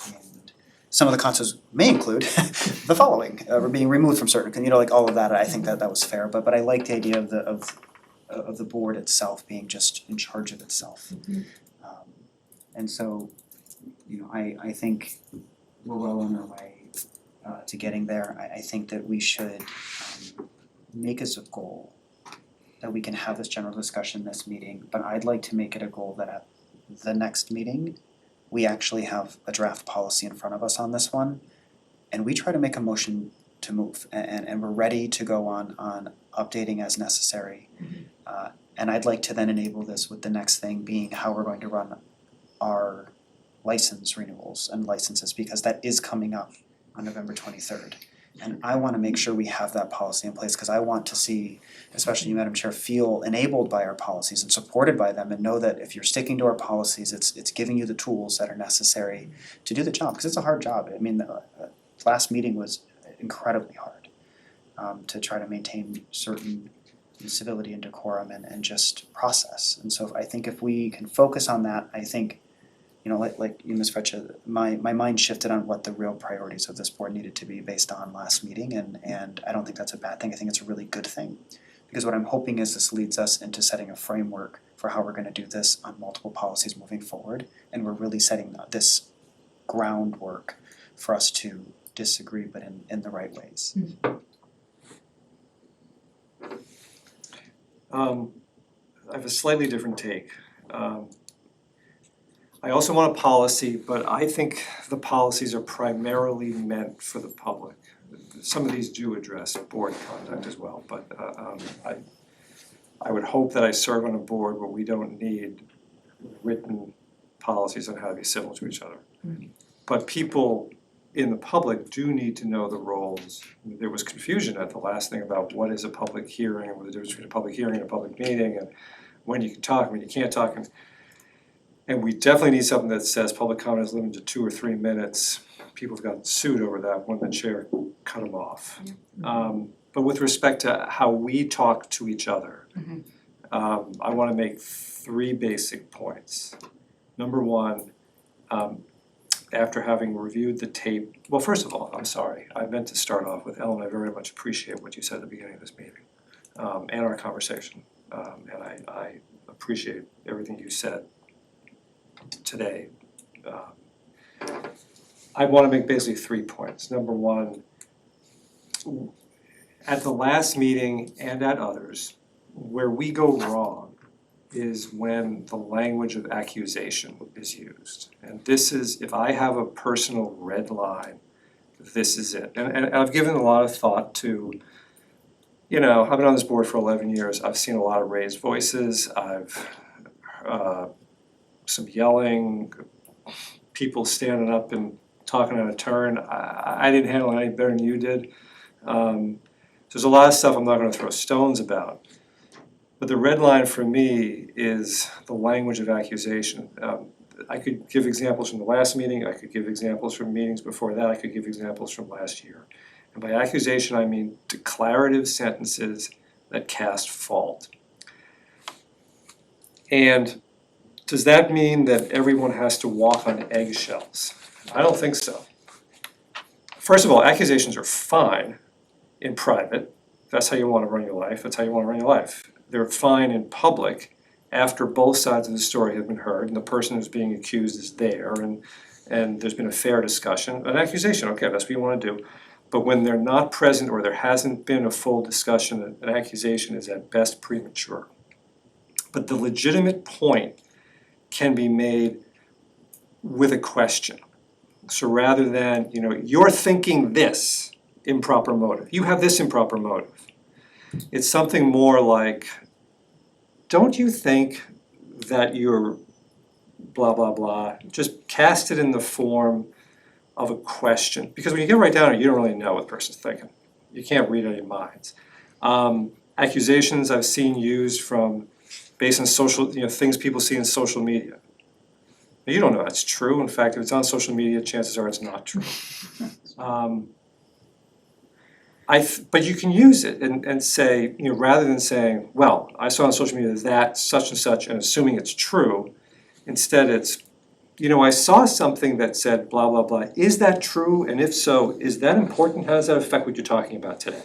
And some of the consequences may include the following, or being removed from certain, like all of that, I think that was fair, but I like the idea of the board itself being just in charge of itself. And so, I think we're well on our way to getting there. I think that we should make as a goal that we can have this general discussion this meeting, but I'd like to make it a goal that at the next meeting, we actually have a draft policy in front of us on this one, and we try to make a motion to move, and we're ready to go on updating as necessary. And I'd like to then enable this with the next thing being how we're going to run our license renewals and licenses, because that is coming up on November 23rd. And I wanna make sure we have that policy in place, because I want to see, especially you, Madam Chair, feel enabled by our policies and supported by them, and know that if you're sticking to our policies, it's giving you the tools that are necessary to do the job, because it's a hard job. I mean, the last meeting was incredibly hard to try to maintain certain civility and decorum and just process. And so I think if we can focus on that, I think, like you, Ms. Fretcha, my mind shifted on what the real priorities of this board needed to be based on last meeting, and I don't think that's a bad thing. I think it's a really good thing, because what I'm hoping is this leads us into setting a framework for how we're going to do this on multiple policies moving forward, and we're really setting this groundwork for us to disagree, but in the right ways. I have a slightly different take. I also want a policy, but I think the policies are primarily meant for the public. Some of these do address board conduct as well, but I would hope that I serve on a board where we don't need written policies on how to be civil to each other. But people in the public do need to know the roles. There was confusion at the last thing about what is a public hearing and what the difference between a public hearing and a public meeting, and when you can talk, when you can't talk. And we definitely need something that says public comment is limited to 2 or 3 minutes. People have gotten sued over that when the chair cut them off. But with respect to how we talk to each other, I want to make 3 basic points. Number 1, after having reviewed the tape, well, first of all, I'm sorry, I meant to start off with Ellen. I very much appreciate what you said at the beginning of this meeting and our conversation. And I appreciate everything you said today. I want to make basically 3 points. Number 1, at the last meeting and at others, where we go wrong is when the language of accusation is used. And this is, if I have a personal red line, this is it. And I've given a lot of thought to, I've been on this board for 11 years. I've seen a lot of raised voices. I've some yelling, people standing up and talking on a turn. I didn't handle it any better than you did. There's a lot of stuff I'm not going to throw stones about. But the red line for me is the language of accusation. I could give examples from the last meeting. I could give examples from meetings before that. I could give examples from last year. And by accusation, I mean declarative sentences that cast fault. And does that mean that everyone has to walk on eggshells? I don't think so. First of all, accusations are fine in private. That's how you want to run your life. That's how you want to run your life. They're fine in public after both sides of the story have been heard and the person who's being accused is there and there's been a fair discussion. An accusation, okay, that's what you want to do. But when they're not present or there hasn't been a full discussion, an accusation is at best premature. But the legitimate point can be made with a question. So rather than, you're thinking this improper motive, you have this improper motive. It's something more like, don't you think that you're blah, blah, blah? Just cast it in the form of a question. Because when you get right down to it, you don't really know what the person's thinking. You can't read any minds. Accusations I've seen used based on social, things people see in social media. Now, you don't know that's true. In fact, if it's on social media, chances are it's not true. But you can use it and say, rather than saying, well, I saw on social media that such and such, and assuming it's true, instead it's, I saw something that said blah, blah, blah. Is that true? And if so, is that important? How does that affect what you're talking about today?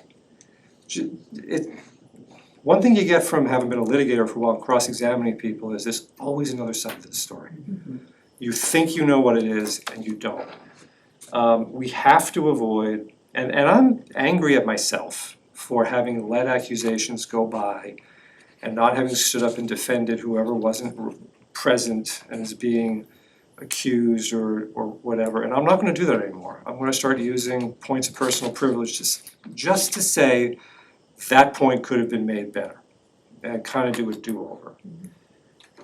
One thing you get from having been a litigator for a while and cross-examining people is there's always another side to the story. You think you know what it is and you don't. We have to avoid, and I'm angry at myself for having let accusations go by and not having stood up and defended whoever wasn't present and is being accused or whatever. And I'm not gonna do that anymore. I'm gonna start using points of personal privilege just to say that point could have been made better and kind of do a do-over.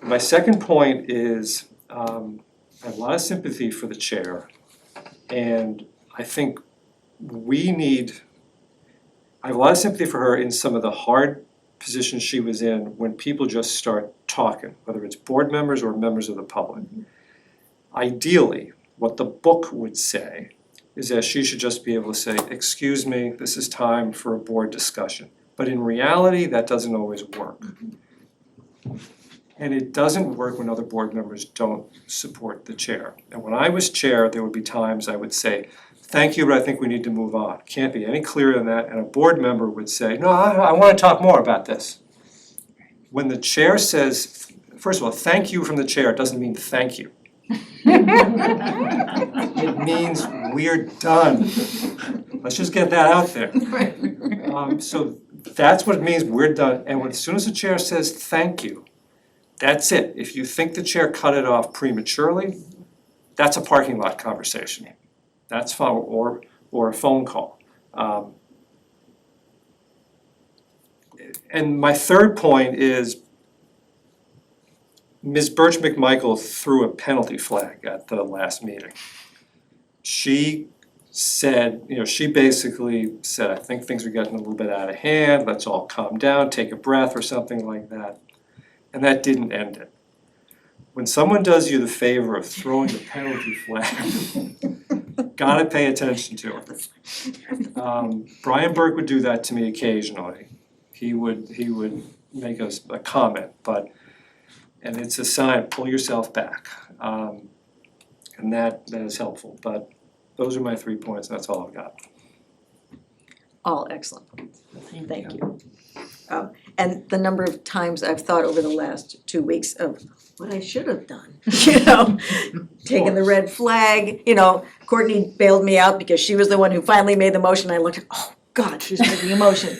My second point is I have a lot of sympathy for the chair, and I think I have a lot of sympathy for her in some of the hard positions she was in when people just start talking, whether it's board members or members of the public. Ideally, what the book would say is that she should just be able to say, excuse me, this is time for a board discussion. But in reality, that doesn't always work. And it doesn't work when other board members don't support the chair. And when I was chair, there would be times I would say, thank you, but I think we need to move on. Can't be any clearer than that. And a board member would say, no, I want to talk more about this. When the chair says, first of all, thank you from the chair, it doesn't mean thank you. It means we're done. Let's just get that out there. So that's what it means, we're done. And as soon as the chair says thank you, that's it. If you think the chair cut it off prematurely, that's a parking lot conversation. That's fine, or a phone call. And my third point is Ms. Birch McMichael threw a penalty flag at the last meeting. She said, she basically said, I think things are getting a little bit out of hand, let's all calm down, take a breath or something like that. And that didn't end it. When someone does you the favor of throwing the penalty flag, gotta pay attention to it. Brian Burke would do that to me occasionally. He would make a comment, and it's a sign, pull yourself back. And that is helpful, but those are my 3 points, and that's all I've got. All excellent points, thank you. And the number of times I've thought over the last 2 weeks of what I should have done, taking the red flag, Courtney bailed me out because she was the one who finally made the motion. I looked at, oh God, she's making a motion.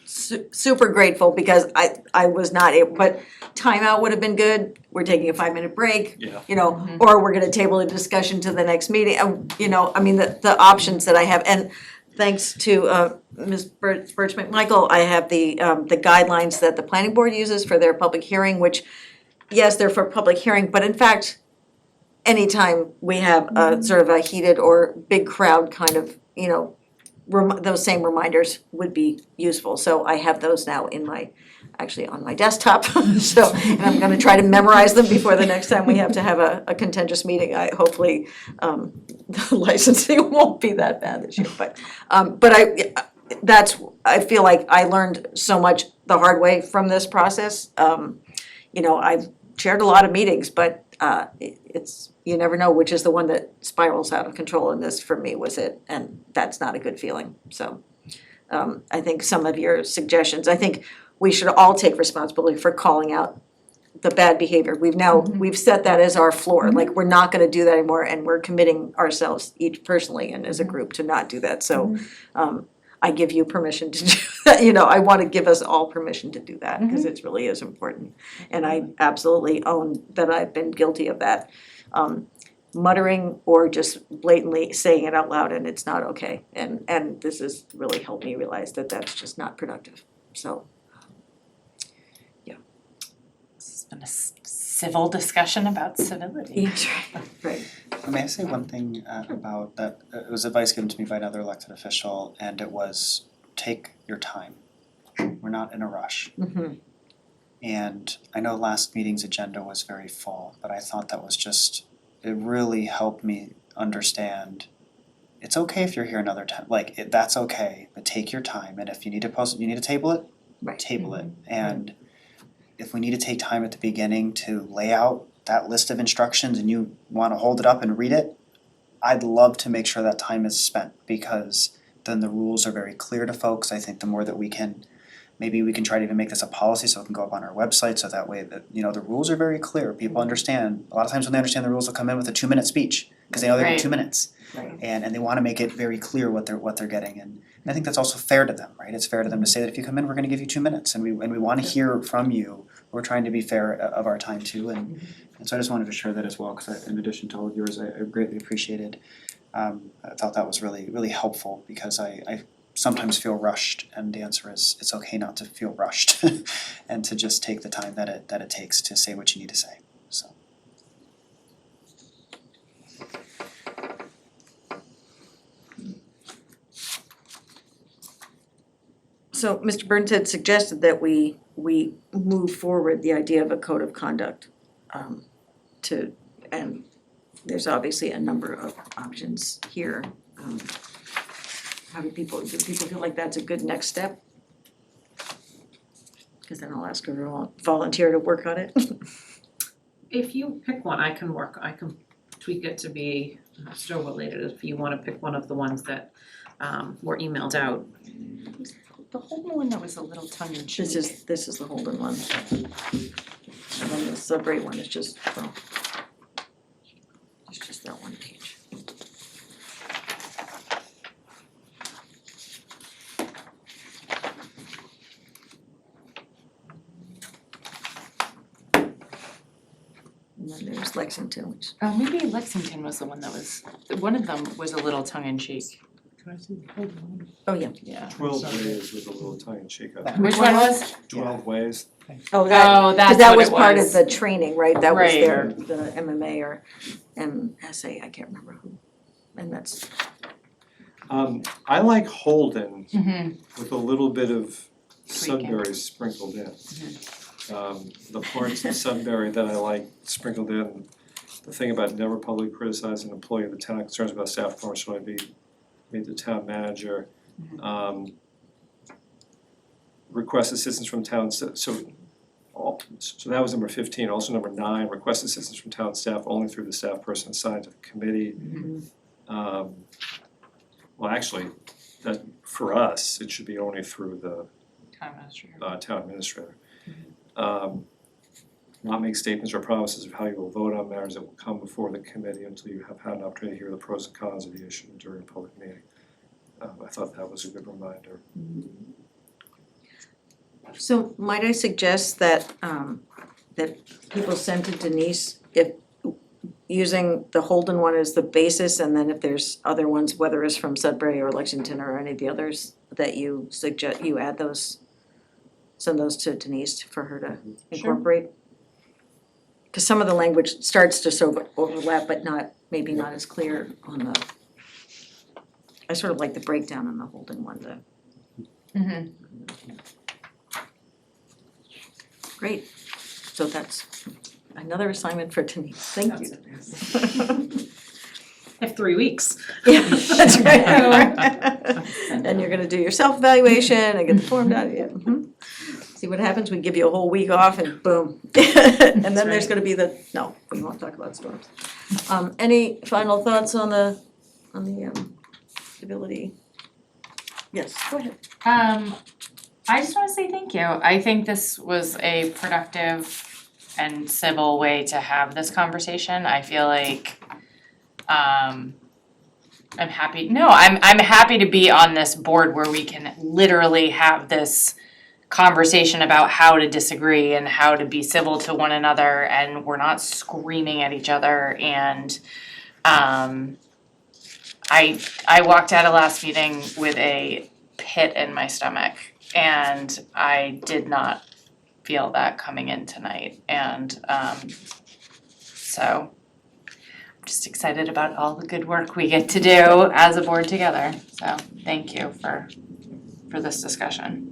Super grateful because I was not able, but timeout would have been good. We're taking a 5-minute break, or we're gonna table a discussion to the next meeting. The options that I have, and thanks to Ms. Birch McMichael, I have the guidelines that the planning board uses for their public hearing, which, yes, they're for public hearing, but in fact, anytime we have a sort of a heated or big crowd kind of, those same reminders would be useful. So I have those now actually on my desktop. And I'm gonna try to memorize them before the next time we have to have a contentious meeting. Hopefully, the licensing won't be that bad this year, but I feel like I learned so much the hard way from this process. I've chaired a lot of meetings, but you never know which is the one that spirals out of control, and this for me was it, and that's not a good feeling. So I think some of your suggestions, I think we should all take responsibility for calling out the bad behavior. We've set that as our floor, like we're not gonna do that anymore, and we're committing ourselves each personally and as a group to not do that. So I give you permission to do that, I wanna give us all permission to do that, because it really is important. And I absolutely own that I've been guilty of that. Muttering or just blatantly saying it out loud, and it's not okay. And this has really helped me realize that that's just not productive, so. This has been a civil discussion about civility. Yes, right. May I say one thing about that? It was advice given to me by another elected official, and it was take your time. We're not in a rush. And I know last meeting's agenda was very full, but I thought that was just, it really helped me understand it's okay if you're here another time, like, that's okay, but take your time, and if you need to post, you need to table it, Right. table it. And if we need to take time at the beginning to lay out that list of instructions and you wanna hold it up and read it, I'd love to make sure that time is spent, because then the rules are very clear to folks. I think the more that we can, maybe we can try to even make this a policy so it can go up on our website, so that way that, the rules are very clear, people understand. A lot of times when they understand the rules, they'll come in with a 2-minute speech, cause they know they have Right. 2 minutes. Right. And they wanna make it very clear what they're getting, and I think that's also fair to them, right? It's fair to them to say that if you come in, we're gonna give you 2 minutes, and we wanna hear from you. We're trying to be fair of our time too, and so I just wanted to share that as well, cause in addition to all of yours, I greatly appreciated. I thought that was really, really helpful, because I sometimes feel rushed, and the answer is it's okay not to feel rushed and to just take the time that it takes to say what you need to say, so. So Mr. Burns had suggested that we move forward the idea of a code of conduct and there's obviously a number of options here. Do people feel like that's a good next step? Cause then I'll ask her to volunteer to work on it. If you pick one, I can tweak it to be Stowe related, if you wanna pick one of the ones that were emailed out. The Holden one that was a little tongue in cheek. This is the Holden one. And then the Sudbury one is just, well, it's just that one page. And then there's Lexington, which, Oh, maybe Lexington was the one that was, one of them was a little tongue in cheek. Can I see the Holden one? oh yeah, Yeah. 12 ways was a little tongue in cheek, I think. Which one was? 12 ways. oh that, Oh, that's cause that what was it part of was. the training, right? That was Right. the MMA or MSA, I can't remember who. And that's, I like Holden Mm-hmm. with a little bit of Tweaking. Sudbury sprinkled in. The parts of Sudbury that I like sprinkled in, the thing about never publicly criticize an employee of the town, concerns about staff performance should be made the town manager. Request assistance from town, so that was number 15. Also number 9, request assistance from town staff only through the staff person assigned to the committee. Well, actually, that, for us, it should be only through the Town administrator. town administrator. Not make statements or promises of how you will vote on matters that will come before the committee until you have had an opportunity to hear the pros and cons of the issue during a public meeting. I thought that was a good reminder. so might I suggest that that people send to Denise if using the Holden one as the basis, and then if there's other ones, whether it's from Sudbury or Lexington or any of the others, that you suggest, you add those, send those to Denise for her to incorporate? Cause some of the language starts to sort of overlap, but maybe not as clear on the, I sort of like the breakdown on the Holden one, Mm-hmm. great. So that's another assignment for Denise, thank you. I have 3 weeks. Yeah, that's right. And you're gonna do your self-evaluation and get the form done, yeah. See what happens, we give you a whole week off and boom. And then there's gonna be no, we won't talk about storms. Any final thoughts on the civility? Yes, go ahead. I just wanna say thank you. I think this was a productive and civil way to have this conversation. I feel like I'm happy to be on this board where we can literally have this conversation about how to disagree and how to be civil to one another, and we're not screaming at each other. And I walked out of last meeting with a pit in my stomach, and I did not feel that coming in tonight. And so I'm just excited about all the good work we get to do as a board together. So thank you for this discussion.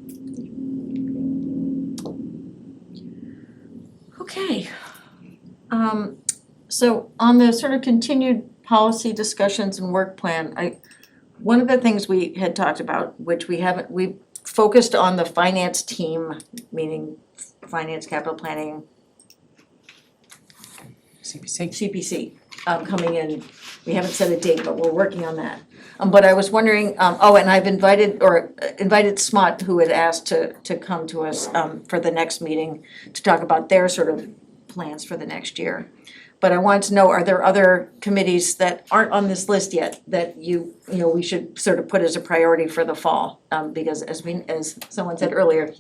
Okay. So on the sort of continued policy discussions and work plan, one of the things we had talked about, which we focused on the finance team, meaning finance, capital planning, CPC, coming in. We haven't set a date, but we're working on that. But I was wondering, and I've invited Smart, who had asked to come to us, for the next meeting to talk about their sort of plans for the next year. But I wanted to know, are there other committees that aren't on this list yet that we should sort of put as a priority for the fall? Because as someone said earlier,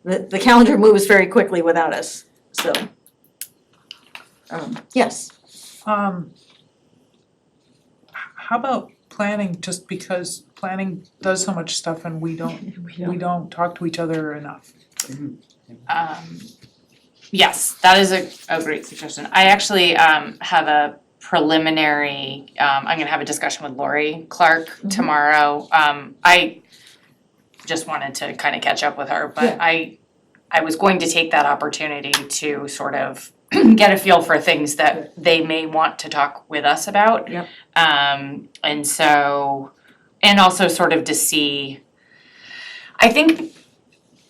the calendar moves very quickly without us, so. Yes. How about planning, just because planning does so much stuff and we don't talk to each other enough? Yes, that is a great suggestion. I actually have a preliminary, I'm gonna have a discussion with Lori Clark tomorrow. I just wanted to kind of catch up with her, but I was going to take that opportunity to sort of get a feel for things that they may want to talk with us about. Yep. And so, and also sort of to see, I think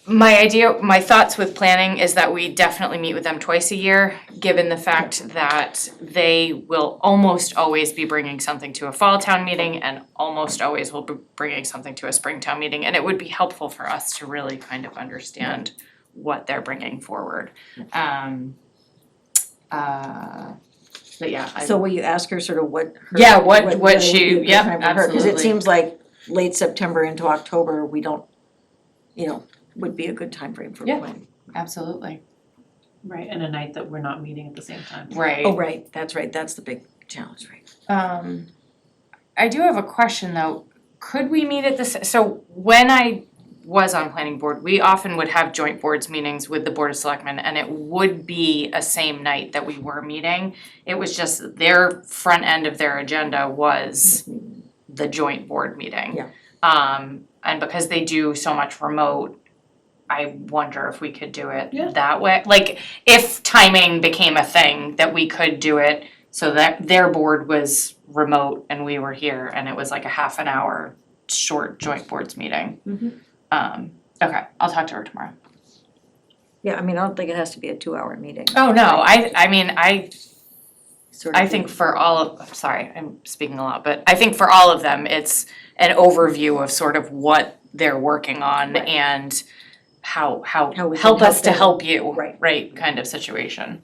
my thoughts with planning is that we definitely meet with them twice a year, given the fact that they will almost always be bringing something to a fall town meeting and almost always will be bringing something to a spring town meeting. And it would be helpful for us to really kind of understand what they're bringing forward. But yeah, So will you ask her sort of what her? Yeah, what would be a she, good yep, time for her? Cause it absolutely. seems like late September into October, we don't, would be a good time frame for Yeah. planning. Absolutely. Right, and a night that we're not meeting at the same time. Right. Oh, right, that's the big challenge, right? I do have a question though. Could we meet at so when I was on planning board, we often would have joint boards meetings with the Board of Selectmen, and it would be a same night that we were meeting. It was just their front end of their agenda was the joint board meeting. Yeah. And because they do so much remote, I wonder if we could do it Yeah. that way. Like, if timing became a thing, that we could do it so that their board was remote and we were here, and it was like a half an hour short joint boards meeting. Okay, I'll talk to her tomorrow. Yeah, I mean, I don't think it has to be a 2-hour meeting. Oh, no, I mean, Sort of I think for all of, sorry, I'm speaking a lot, but I think for all of them, it's an overview of sort of what they're working on Right. and how How we can help us help to them. help you, Right. kind of situation.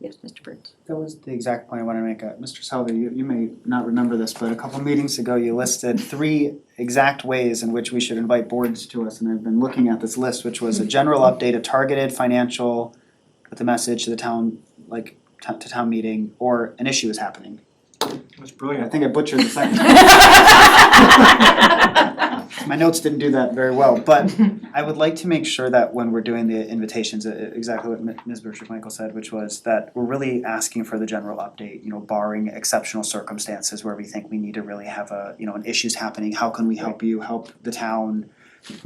Yes, Mr. Burns. That was the exact point I wanted to make. Mr. Selvey, you may not remember this, but a couple of meetings ago, you listed 3 exact ways in which we should invite boards to us, and I've been looking at this list, which was a general update, a targeted financial, with a message to the town, like, to town meeting, or an issue is happening. That's I brilliant. think I butchered the second. My notes didn't do that very well, but I would like to make sure that when we're doing the invitations, exactly what Ms. Burchett-Michael said, which was that we're really asking for the general update, barring exceptional circumstances where we think we need to really have an issue's happening, how can we help you, help the town,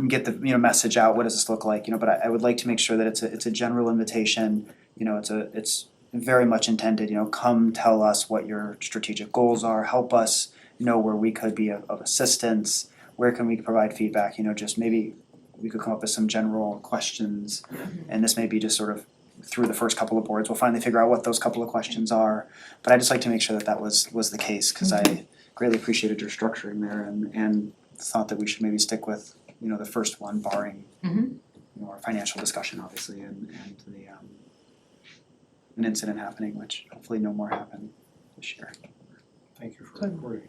get the, message out, what does this look like, but I would like to make sure that it's a general invitation, it's very much intended, come tell us what your strategic goals are, help us know where we could be of assistance, where can we provide feedback, just maybe we could come up with some general questions, and this may be just sort of through the first couple of boards, we'll finally figure out what those couple of questions are, but I just like to make sure that was the case, cause I greatly appreciated your structuring there and thought that we should maybe stick with, the first one, barring our financial discussion obviously, and the an incident happening, which hopefully no more happen this year. Thank you for recording.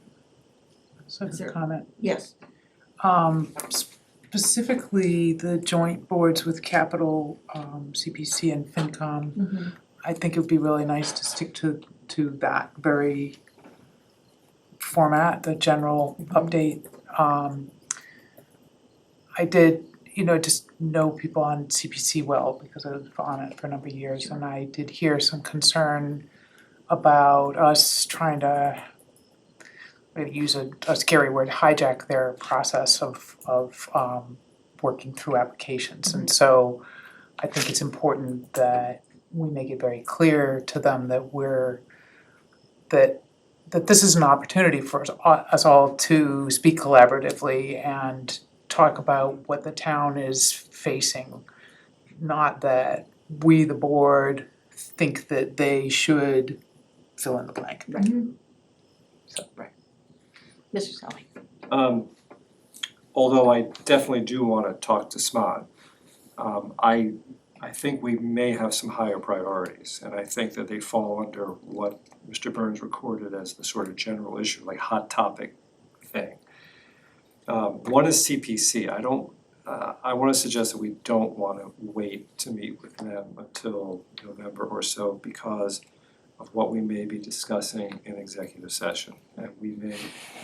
So Is a there- comment. Yes. Specifically the joint boards with Capital, CPC and FinCom. I think it would be really nice to stick to that very format, the general update. I did, just know people on CPC well because I was on it for a number of years, and I did hear some concern about us trying to maybe use a scary word, hijack their process of working through applications. And so I think it's important that we make it very clear to them that that this is an opportunity for us all to speak collaboratively and talk about what the town is facing. Not that we, the board, think that they should fill in the blank. So, right. Mr. Scully. Although I definitely do wanna talk to SMOD, I think we may have some higher priorities, and I think that they fall under what Mr. Burns recorded as the sort of general issue, like hot topic thing. One is CPC. I wanna suggest that we don't wanna wait to meet with them until November or so because of what we may be discussing in executive session. And we may,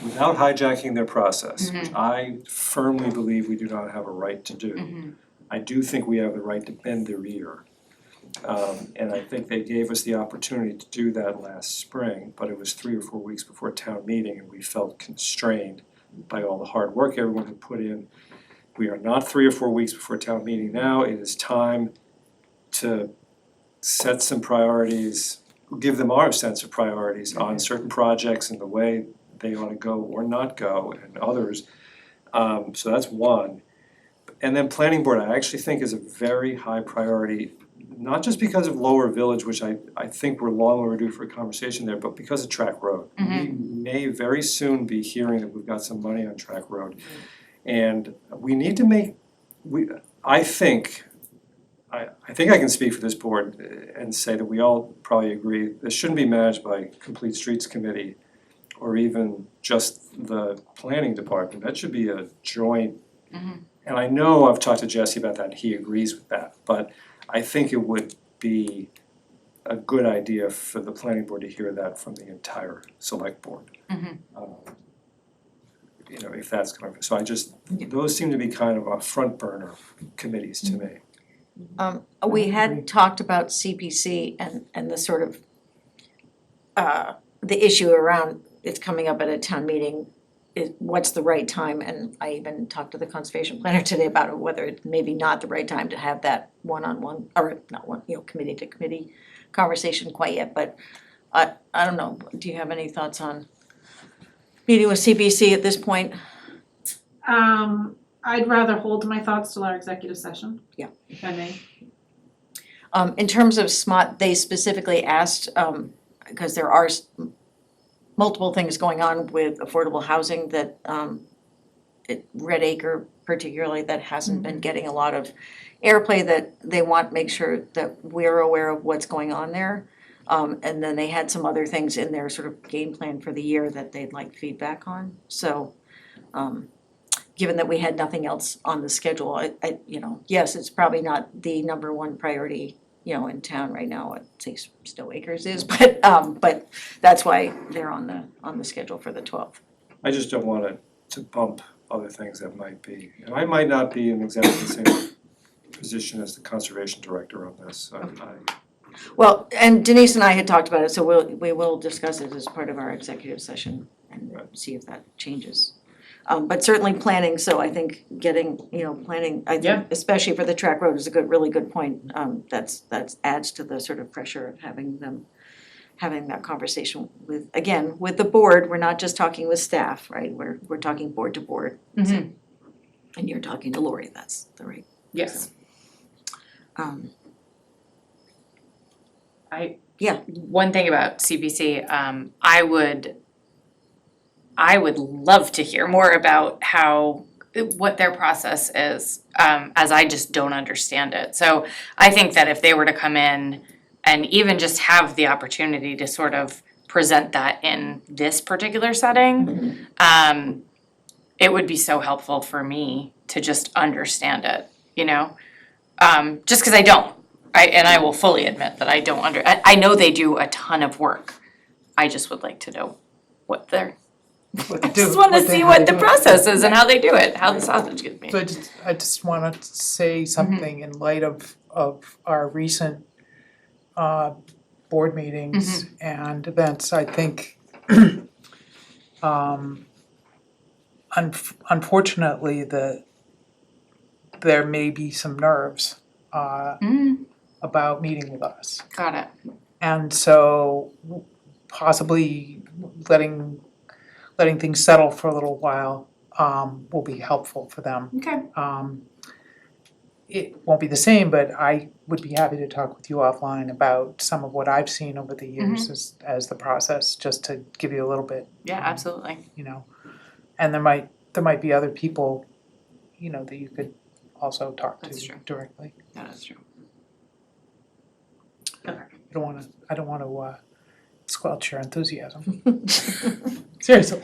without hijacking their process, which I firmly believe we do not have a right to do, I do think we have the right to bend their ear. And I think they gave us the opportunity to do that last spring, but it was 3 or 4 weeks before town meeting and we felt constrained by all the hard work everyone had put in. We are not 3 or 4 weeks before town meeting now. It is time to set some priorities, give them our sense of priorities on certain projects and the way they ought to go or not go and others. So that's one. And then planning board, I actually think is a very high priority, not just because of Lower Village, which I think we're long overdue for a conversation there, but because of Track Road. We may very soon be hearing that we've got some money on Track Road. And we need to I think I can speak for this board and say that we all probably agree, this shouldn't be managed by Complete Streets Committee or even just the planning department. That should be a joint. And I know I've talked to Jesse about that and he agrees with that, but I think it would be a good idea for the planning board to hear that from the entire select board. If that's going to, so those seem to be kind of a front burner committees to me. We had talked about CPC and the sort of the issue around it's coming up at a town meeting, what's the right time, and I even talked to the conservation planner today about it, whether it's maybe not the right time to have that one-on-one, or not one, committee to committee conversation quite yet, but I don't know, do you have any thoughts on meeting with CPC at this point? I'd rather hold my thoughts till our executive session. Yeah. If I may. In terms of SMOT, they specifically asked, because there are multiple things going on with affordable housing that, Red Acre particularly, that hasn't been getting a lot of airplay, that they want to make sure that we're aware of what's going on there. And then they had some other things in their sort of game plan for the year that they'd like feedback on. So, given that we had nothing else on the schedule, I yes, it's probably not the number one priority, in town right now. I'd say Stowe Acres is, but that's why they're on the schedule for the 12th. I just don't want it to bump other things that might be, and I might not be in exactly the same position as the conservation director on this. Well, and Denise and I had talked about it, so we will discuss it as part of our executive session and see if that changes. But certainly planning, so I think getting, planning, I think especially for the track road is really good point. That's adds to the sort of pressure of having that conversation with the board. We're not just talking with staff, right? We're talking board to board. So, and you're talking to Lori, that's the right. Yes. So, One thing about CPC, I would love to hear more about what their process is, as I just don't understand it. So I think that if they were to come in and even just have the opportunity to sort of present that in this particular setting, it would be so helpful for me to just understand it, just because I don't. I will fully admit that I don't I know they do a ton of work. I just would like to know what they're I just want to see what the process is and how they do it, how the sausage gets made. So I just wanna say something in light of our recent board meetings and events. I think unfortunately there may be some nerves about meeting with us. Got it. And so possibly letting things settle for a little while will be helpful for them. Okay. It won't be the same, but I would be happy to talk with you offline about some of what I've seen over the years as the process, just to give you a little bit, Yeah, absolutely. you know. And there might be other people, you know, that you could also talk That's to true. directly. That is true. I don't wanna squelch your enthusiasm. Seriously.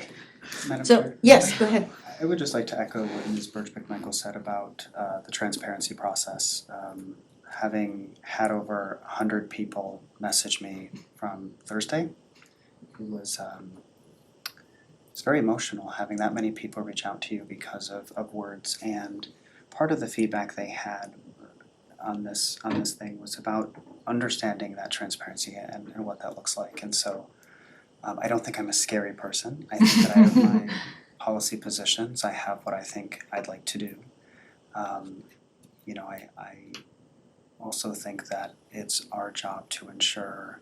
Madam So, Chair? yes, go ahead. I would just like to echo what Ms. Birchbick-Michael said about the transparency process. Having had over 100 people message me from Thursday, it was it's very emotional having that many people reach out to you because of words. And part of the feedback they had on this thing was about understanding that transparency and what that looks like. And so I don't think I'm a scary person. I think that I have my policy positions. I have what I think I'd like to do. You know, I also think that it's our job to ensure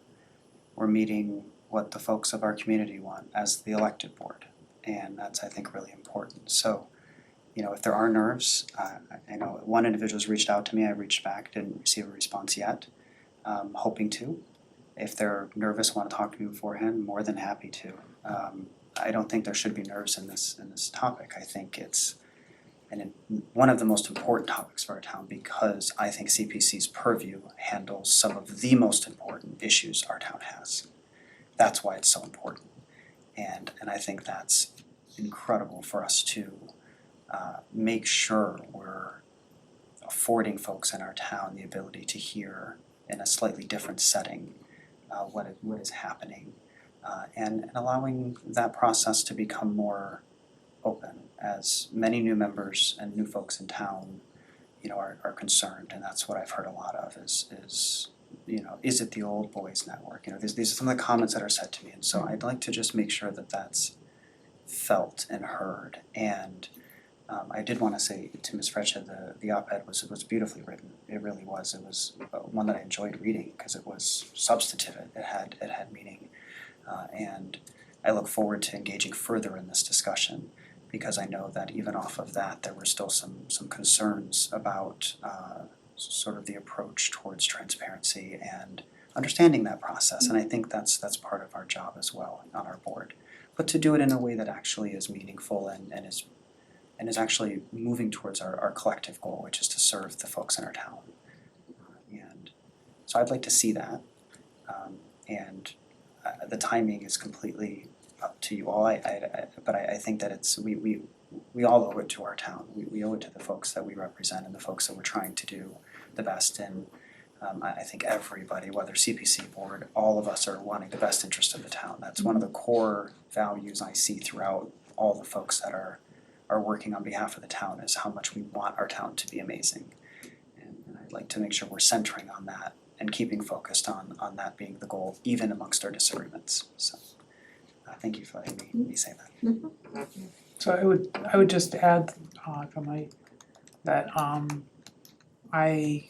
we're meeting what the folks of our community want as the elected board. And that's, I think, really important. So, you know, if there are nerves, I know one individual's reached out to me, I reached back, didn't receive a response yet, hoping to. If they're nervous, want to talk to me beforehand, more than happy to. I don't think there should be nerves in this topic. I think it's one of the most important topics for our town because I think CPC's purview handles some of the most important issues our town has. That's why it's so important. And I think that's incredible for us to make sure we're affording folks in our town the ability to hear in a slightly different setting what is happening and allowing that process to become more open as many new members and new folks in town, you know, are concerned. And that's what I've heard a lot of is you know, is it the old boys network? You know, these are some of the comments that are said to me. And so I'd like to just make sure that that's felt and heard. And I did want to say to Ms. Freccia, the op-ed was beautifully written. It really was. It was one that I enjoyed reading because it was substantive. It had meaning. And I look forward to engaging further in this discussion because I know that even off of that, there were still some concerns about sort of the approach towards transparency and understanding that process. And I think that's part of our job as well on our board. But to do it in a way that actually is meaningful and is actually moving towards our collective goal, which is to serve the folks in our town. And so I'd like to see that. And the timing is completely up to you all. But I think that it's we all owe it to our town. We owe it to the folks that we represent and the folks that we're trying to do the best. And I think everybody, whether CPC board, all of us are wanting the best interest of the town. That's one of the core values I see throughout all the folks that are working on behalf of the town is how much we want our town to be amazing. And I'd like to make sure we're centering on that and keeping focused on that being the goal, even amongst our disagreements. So thank you for letting me say that. So I would just add, if I might, that I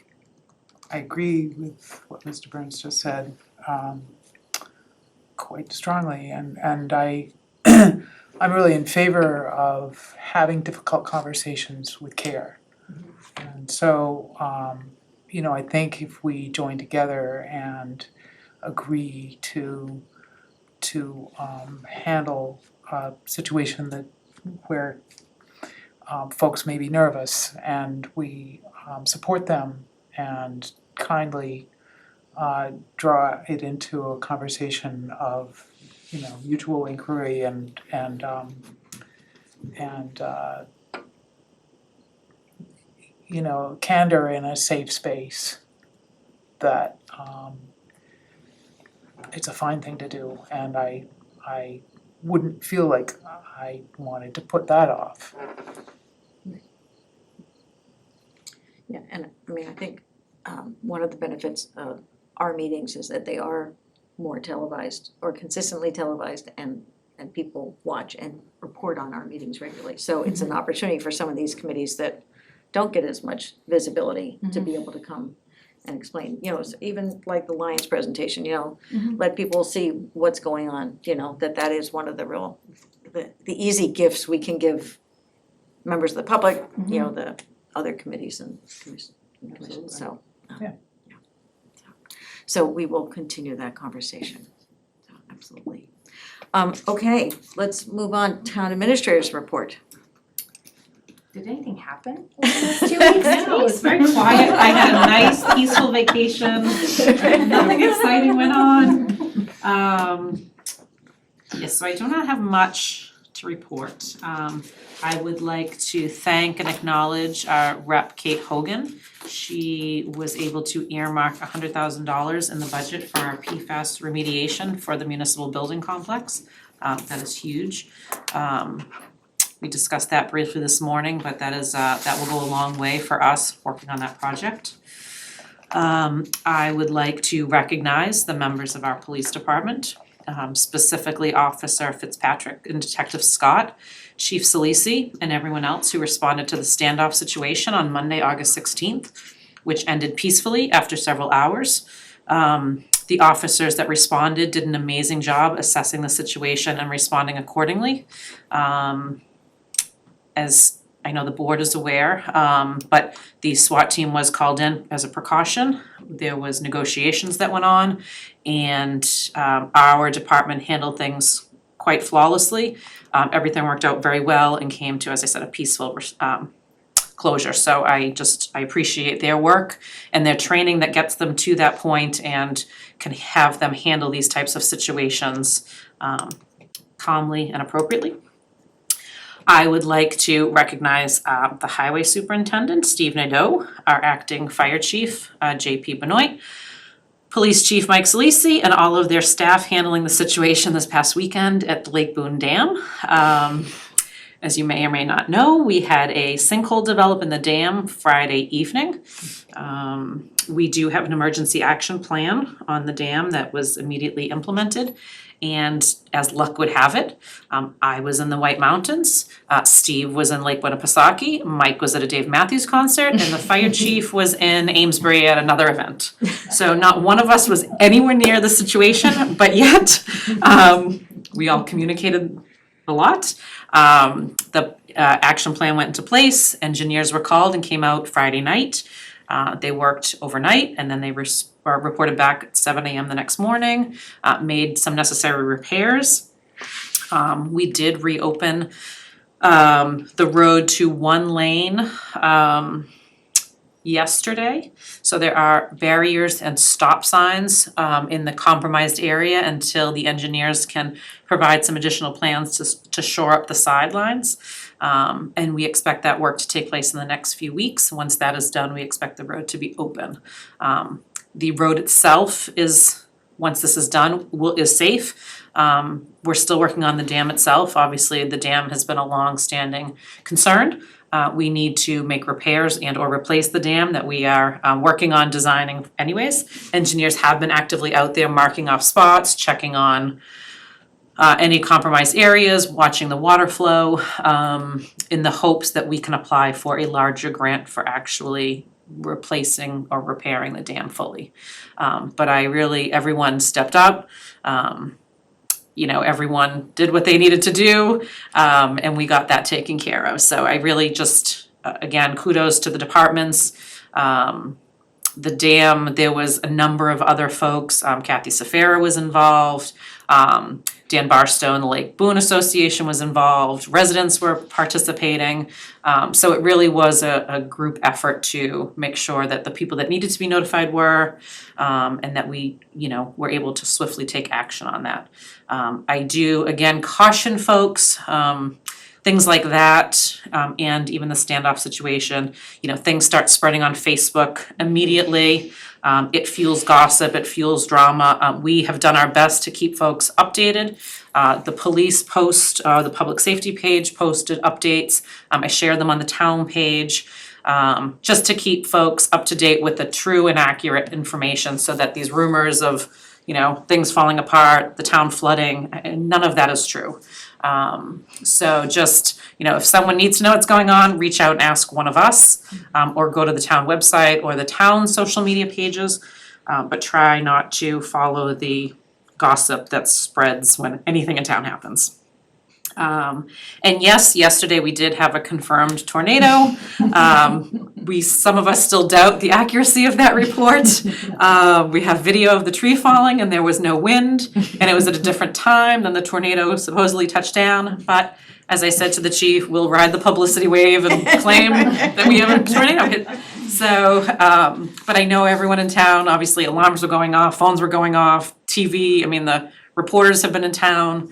agree with what Mr. Burns just said quite strongly, and I'm really in favor of having difficult conversations with care. And so, you know, I think if we join together and agree to handle a situation where folks may be nervous and we support them and kindly draw it into a conversation of, you know, mutual inquiry and you know, candor in a safe space, that it's a fine thing to do, and I wouldn't feel like I wanted to put that off. Yeah, and I mean, I think one of the benefits of our meetings is that they are more televised or consistently televised, and people watch and report on our meetings regularly. So it's an opportunity for some of these committees that don't get as much visibility to be able to come and explain, you know, even like the Lions presentation, you know, let people see what's going on, you know, that is one of the real, the easy gifts we can give members of the public, you know, the other committees and commissions, so. Yeah. So we will continue that conversation, absolutely. Okay, let's move on, town administrators report. Did anything happen? No, it was very quiet. I had a nice peaceful vacation. Nothing exciting went on. Yes, so I do not have much to report. I would like to thank and acknowledge our rep Kate Hogan. She was able to earmark $100,000 in the budget for our PFAS remediation for the municipal building complex. That is huge. We discussed that briefly this morning, but that will go a long way for us working on that project. I would like to recognize the members of our police department, specifically Officer Fitzpatrick and Detective Scott, Chief Salisi, and everyone else who responded to the standoff situation on Monday, August 16th, which ended peacefully after several hours. The officers that responded did an amazing job assessing the situation and responding accordingly. As I know the board is aware, but the SWAT team was called in as a precaution. There was negotiations that went on, and our department handled things quite flawlessly. Everything worked out very well and came to, as I said, a peaceful closure. So I appreciate their work and their training that gets them to that point and can have them handle these types of situations calmly and appropriately. I would like to recognize the Highway Superintendent, Steve Nadeau, our Acting Fire Chief, JP Benoit, Police Chief Mike Salisi, and all of their staff handling the situation this past weekend at the Lake Boone Dam. As you may or may not know, we had a sinkhole develop in the dam Friday evening. We do have an emergency action plan on the dam that was immediately implemented. And as luck would have it, I was in the White Mountains, Steve was in Lake Winnipesaukee, Mike was at a Dave Matthews concert, and the fire chief was in Amesbury at another event. So not one of us was anywhere near the situation, but yet we all communicated a lot. The action plan went into place, engineers were called and came out Friday night. They worked overnight and then they reported back at 7 a.m. the next morning, made some necessary repairs. We did reopen the road to one lane yesterday. So there are barriers and stop signs in the compromised area until the engineers can provide some additional plans to shore up the sidelines. And we expect that work to take place in the next few weeks. Once that is done, we expect the road to be open. The road itself is, once this is done, is safe. We're still working on the dam itself. Obviously, the dam has been a long-standing concern. We need to make repairs and or replace the dam that we are working on designing anyways. Engineers have been actively out there marking off spots, checking on any compromised areas, watching the water flow, in the hopes that we can apply for a larger grant for actually replacing or repairing the dam fully. But everyone stepped up. Everyone did what they needed to do, and we got that taken care of. So I really just, again, kudos to the departments. The dam, there was a number of other folks. Kathy Safara was involved. Dan Barstow and the Lake Boone Association was involved. Residents were participating. So it really was a group effort to make sure that the people that needed to be notified were, and that we, were able to swiftly take action on that. I do, again, caution folks, things like that, and even the standoff situation, things start spreading on Facebook immediately. It fuels gossip, it fuels drama. We have done our best to keep folks updated. The police post, the public safety page posted updates. I share them on the town page, just to keep folks up to date with the true and accurate information so that these rumors of, things falling apart, the town flooding, none of that is true. So just, if someone needs to know what's going on, reach out and ask one of us, or go to the town website or the town social media pages. But try not to follow the gossip that spreads when anything in town happens. And yes, yesterday we did have a confirmed tornado. Some of us still doubt the accuracy of that report. We have video of the tree falling and there was no wind, and it was at a different time than the tornado supposedly touched down. But as I said to the chief, we'll ride the publicity wave and claim that we have a tornado hit. So, but I know everyone in town, obviously alarms were going off, phones were going off, TV, the reporters have been in town.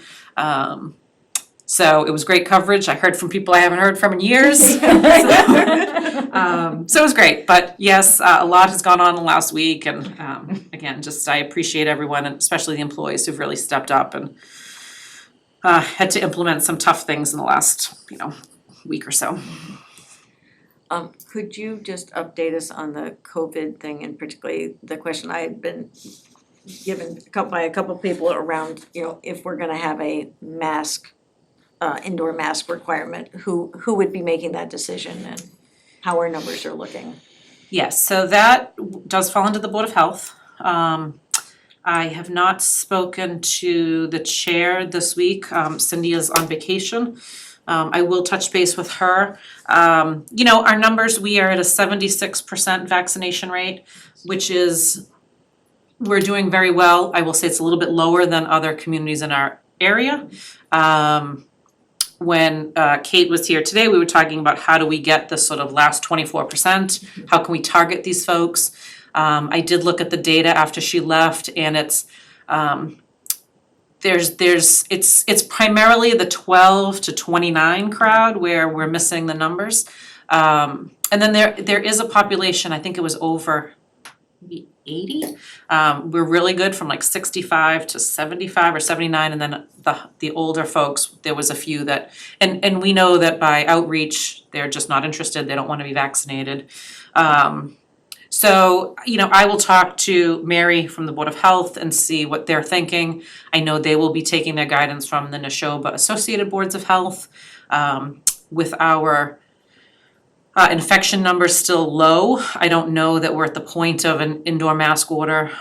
So it was great coverage. I heard from people I haven't heard from in years. So it was great. But yes, a lot has gone on in the last week. And again, I appreciate everyone, and especially the employees who've really stepped up and had to implement some tough things in the last, week or so. Could you just update us on the COVID thing, and particularly the question I had been given by a couple people around, if we're gonna have a mask, indoor mask requirement, who would be making that decision and how our numbers are looking? Yes, so that does fall into the Board of Health. I have not spoken to the chair this week. Cindy is on vacation. I will touch base with her. Our numbers, we are at a 76% vaccination rate, which is, we're doing very well. I will say it's a little bit lower than other communities in our area. When Kate was here today, we were talking about how do we get this sort of last 24%? How can we target these folks? I did look at the data after she left, and it's it's primarily the 12 to 29 crowd where we're missing the numbers. And then there is a population, I think it was over maybe 80. We're really good from like 65 to 75 or 79, and then the older folks, there was a few that, and we know that by outreach, they're just not interested, they don't want to be vaccinated. So, I will talk to Mary from the Board of Health and see what they're thinking. I know they will be taking their guidance from the Neshoba Associated Boards of Health. With our infection numbers still low, I don't know that we're at the point of an indoor mask order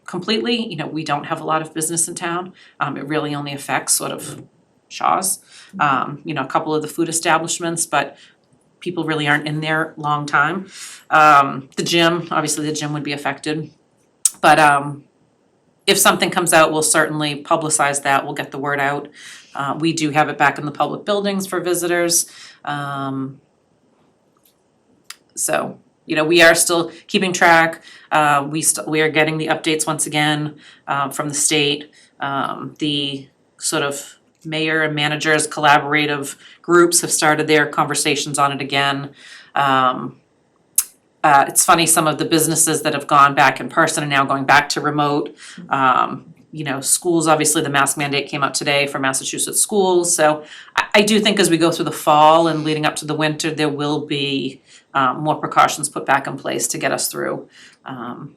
completely. We don't have a lot of business in town. It really only affects sort of Shaw's, a couple of the food establishments, but people really aren't in there long time. The gym, obviously the gym would be affected. But if something comes out, we'll certainly publicize that, we'll get the word out. We do have it back in the public buildings for visitors. So, we are still keeping track. We are getting the updates once again from the state. The sort of mayor and managers collaborative groups have started their conversations on it again. It's funny, some of the businesses that have gone back in person are now going back to remote. Schools, obviously the mask mandate came out today for Massachusetts schools. So I do think as we go through the fall and leading up to the winter, there will be more precautions put back in place to get us through.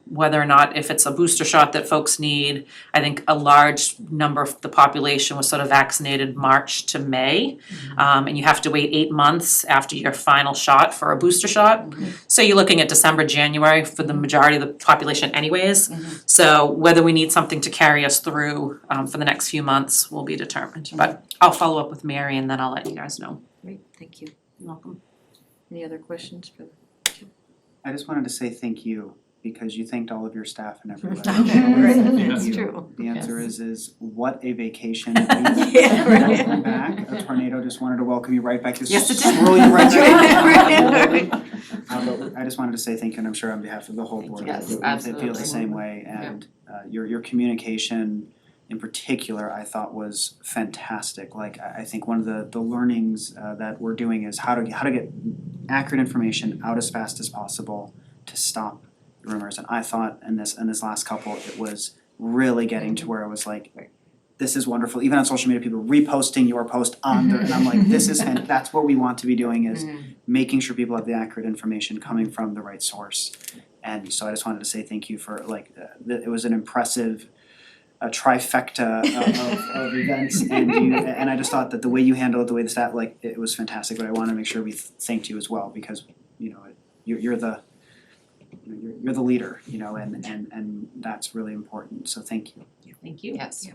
Whether or not, if it's a booster shot that folks need, I think a large number of the population was sort of vaccinated March to May. And you have to wait 8 months after your final shot for a booster shot. So you're looking at December, January for the majority of the population anyways. So whether we need something to carry us through for the next few months will be determined. But I'll follow up with Mary and then I'll let you guys know. Great, thank you. You're welcome. Any other questions for? I just wanted to say thank you, because you thanked all of your staff and everybody. Right, that's You- true. The answer Yes. is what a vacation. Yeah, right. Welcome back. A tornado just wanted to welcome you right back. Just Yes, it did. swirl you right back. Right. But I just wanted to say thank you, and I'm sure on behalf of the whole board, Yes, it feels absolutely. the same way. And your communication in particular, I thought was fantastic. Like, I think one of the learnings that we're doing is how to get accurate information out as fast as possible to stop rumors. And I thought in this last couple, it was really getting to where it was like, this is wonderful. Even on social media, people reposting your post on there, and I'm like, this is that's what we want to be doing, is making sure people have the accurate information coming from the right source. And so I just wanted to say thank you for it was an impressive trifecta of events, and I just thought that the way you handled it, the way the staff, like, it was fantastic, but I wanna make sure we thanked you as well, because, you're the leader, and that's really important, so thank you. Thank you. Yes.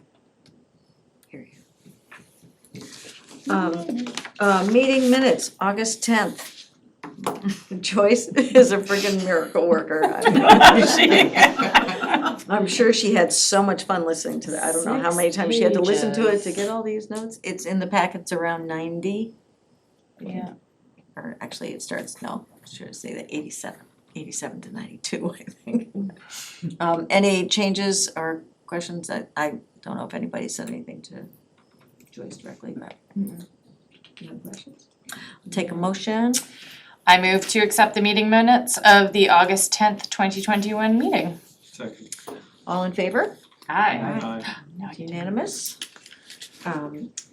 Meeting minutes, August 10th. Joyce is a friggin' miracle worker. I'm sure she had so much fun listening to that. I don't know how many times she had to listen to it to get all these notes. It's in the packets around 90. Yeah. Or actually it starts, no, I should say that 87 to 92, I think. Any changes or questions? I don't know if anybody said anything to Joyce directly, but no questions. I'll take a motion. I move to accept the meeting minutes of the August 10th, 2021 meeting. Second. All in favor? Aye. Unanimous.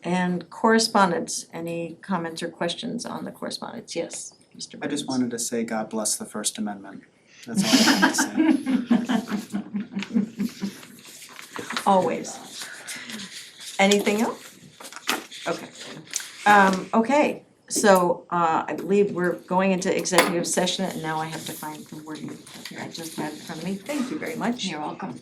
And correspondence, any comments or questions on the correspondence? Yes, Mr. Burns. I just wanted to say God bless the First Amendment, that's all I wanted to say. Always. Anything else? Okay. Okay, so I believe we're going into executive session, and now I have to find the wording here I just had in front of me. Thank you very much. You're welcome.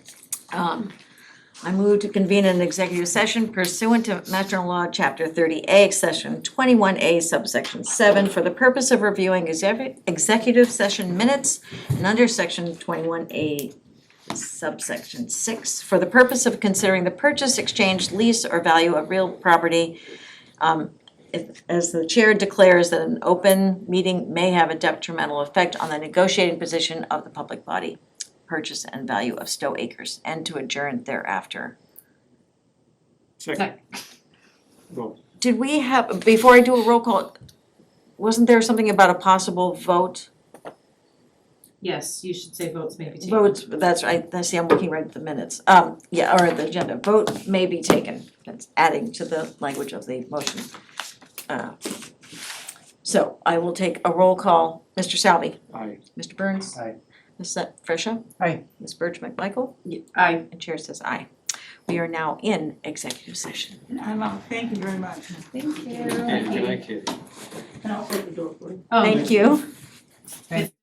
I move to convene an executive session pursuant to Mass General Law, Chapter 30A, Section 21A, subsection 7, for the purpose of reviewing executive session minutes, and under Section 21A, subsection 6, for the purpose of considering the purchase, exchange, lease, or value of real property, as the chair declares that an open meeting may have a detrimental effect on the negotiating position of the public body, purchase and value of Stowe Acres, and to adjourn thereafter. Second. Well, Did we have, before I do a roll call, wasn't there something about a possible vote? Yes, you should say votes may be taken. Votes, that's right, I see, I'm looking right at the minutes. Yeah, or the agenda, vote may be taken, that's adding to the language of the motion. So I will take a roll call. Mr. Salvi? aye. Mr. Burns? Aye. Ms. Fresha? Aye. Ms. Burge McMichael? Aye. And chair says aye. We are now in executive session. Thank you very much. Thank you. Good night, Katie. And I'll take the door for you. Oh, Thank you. Thank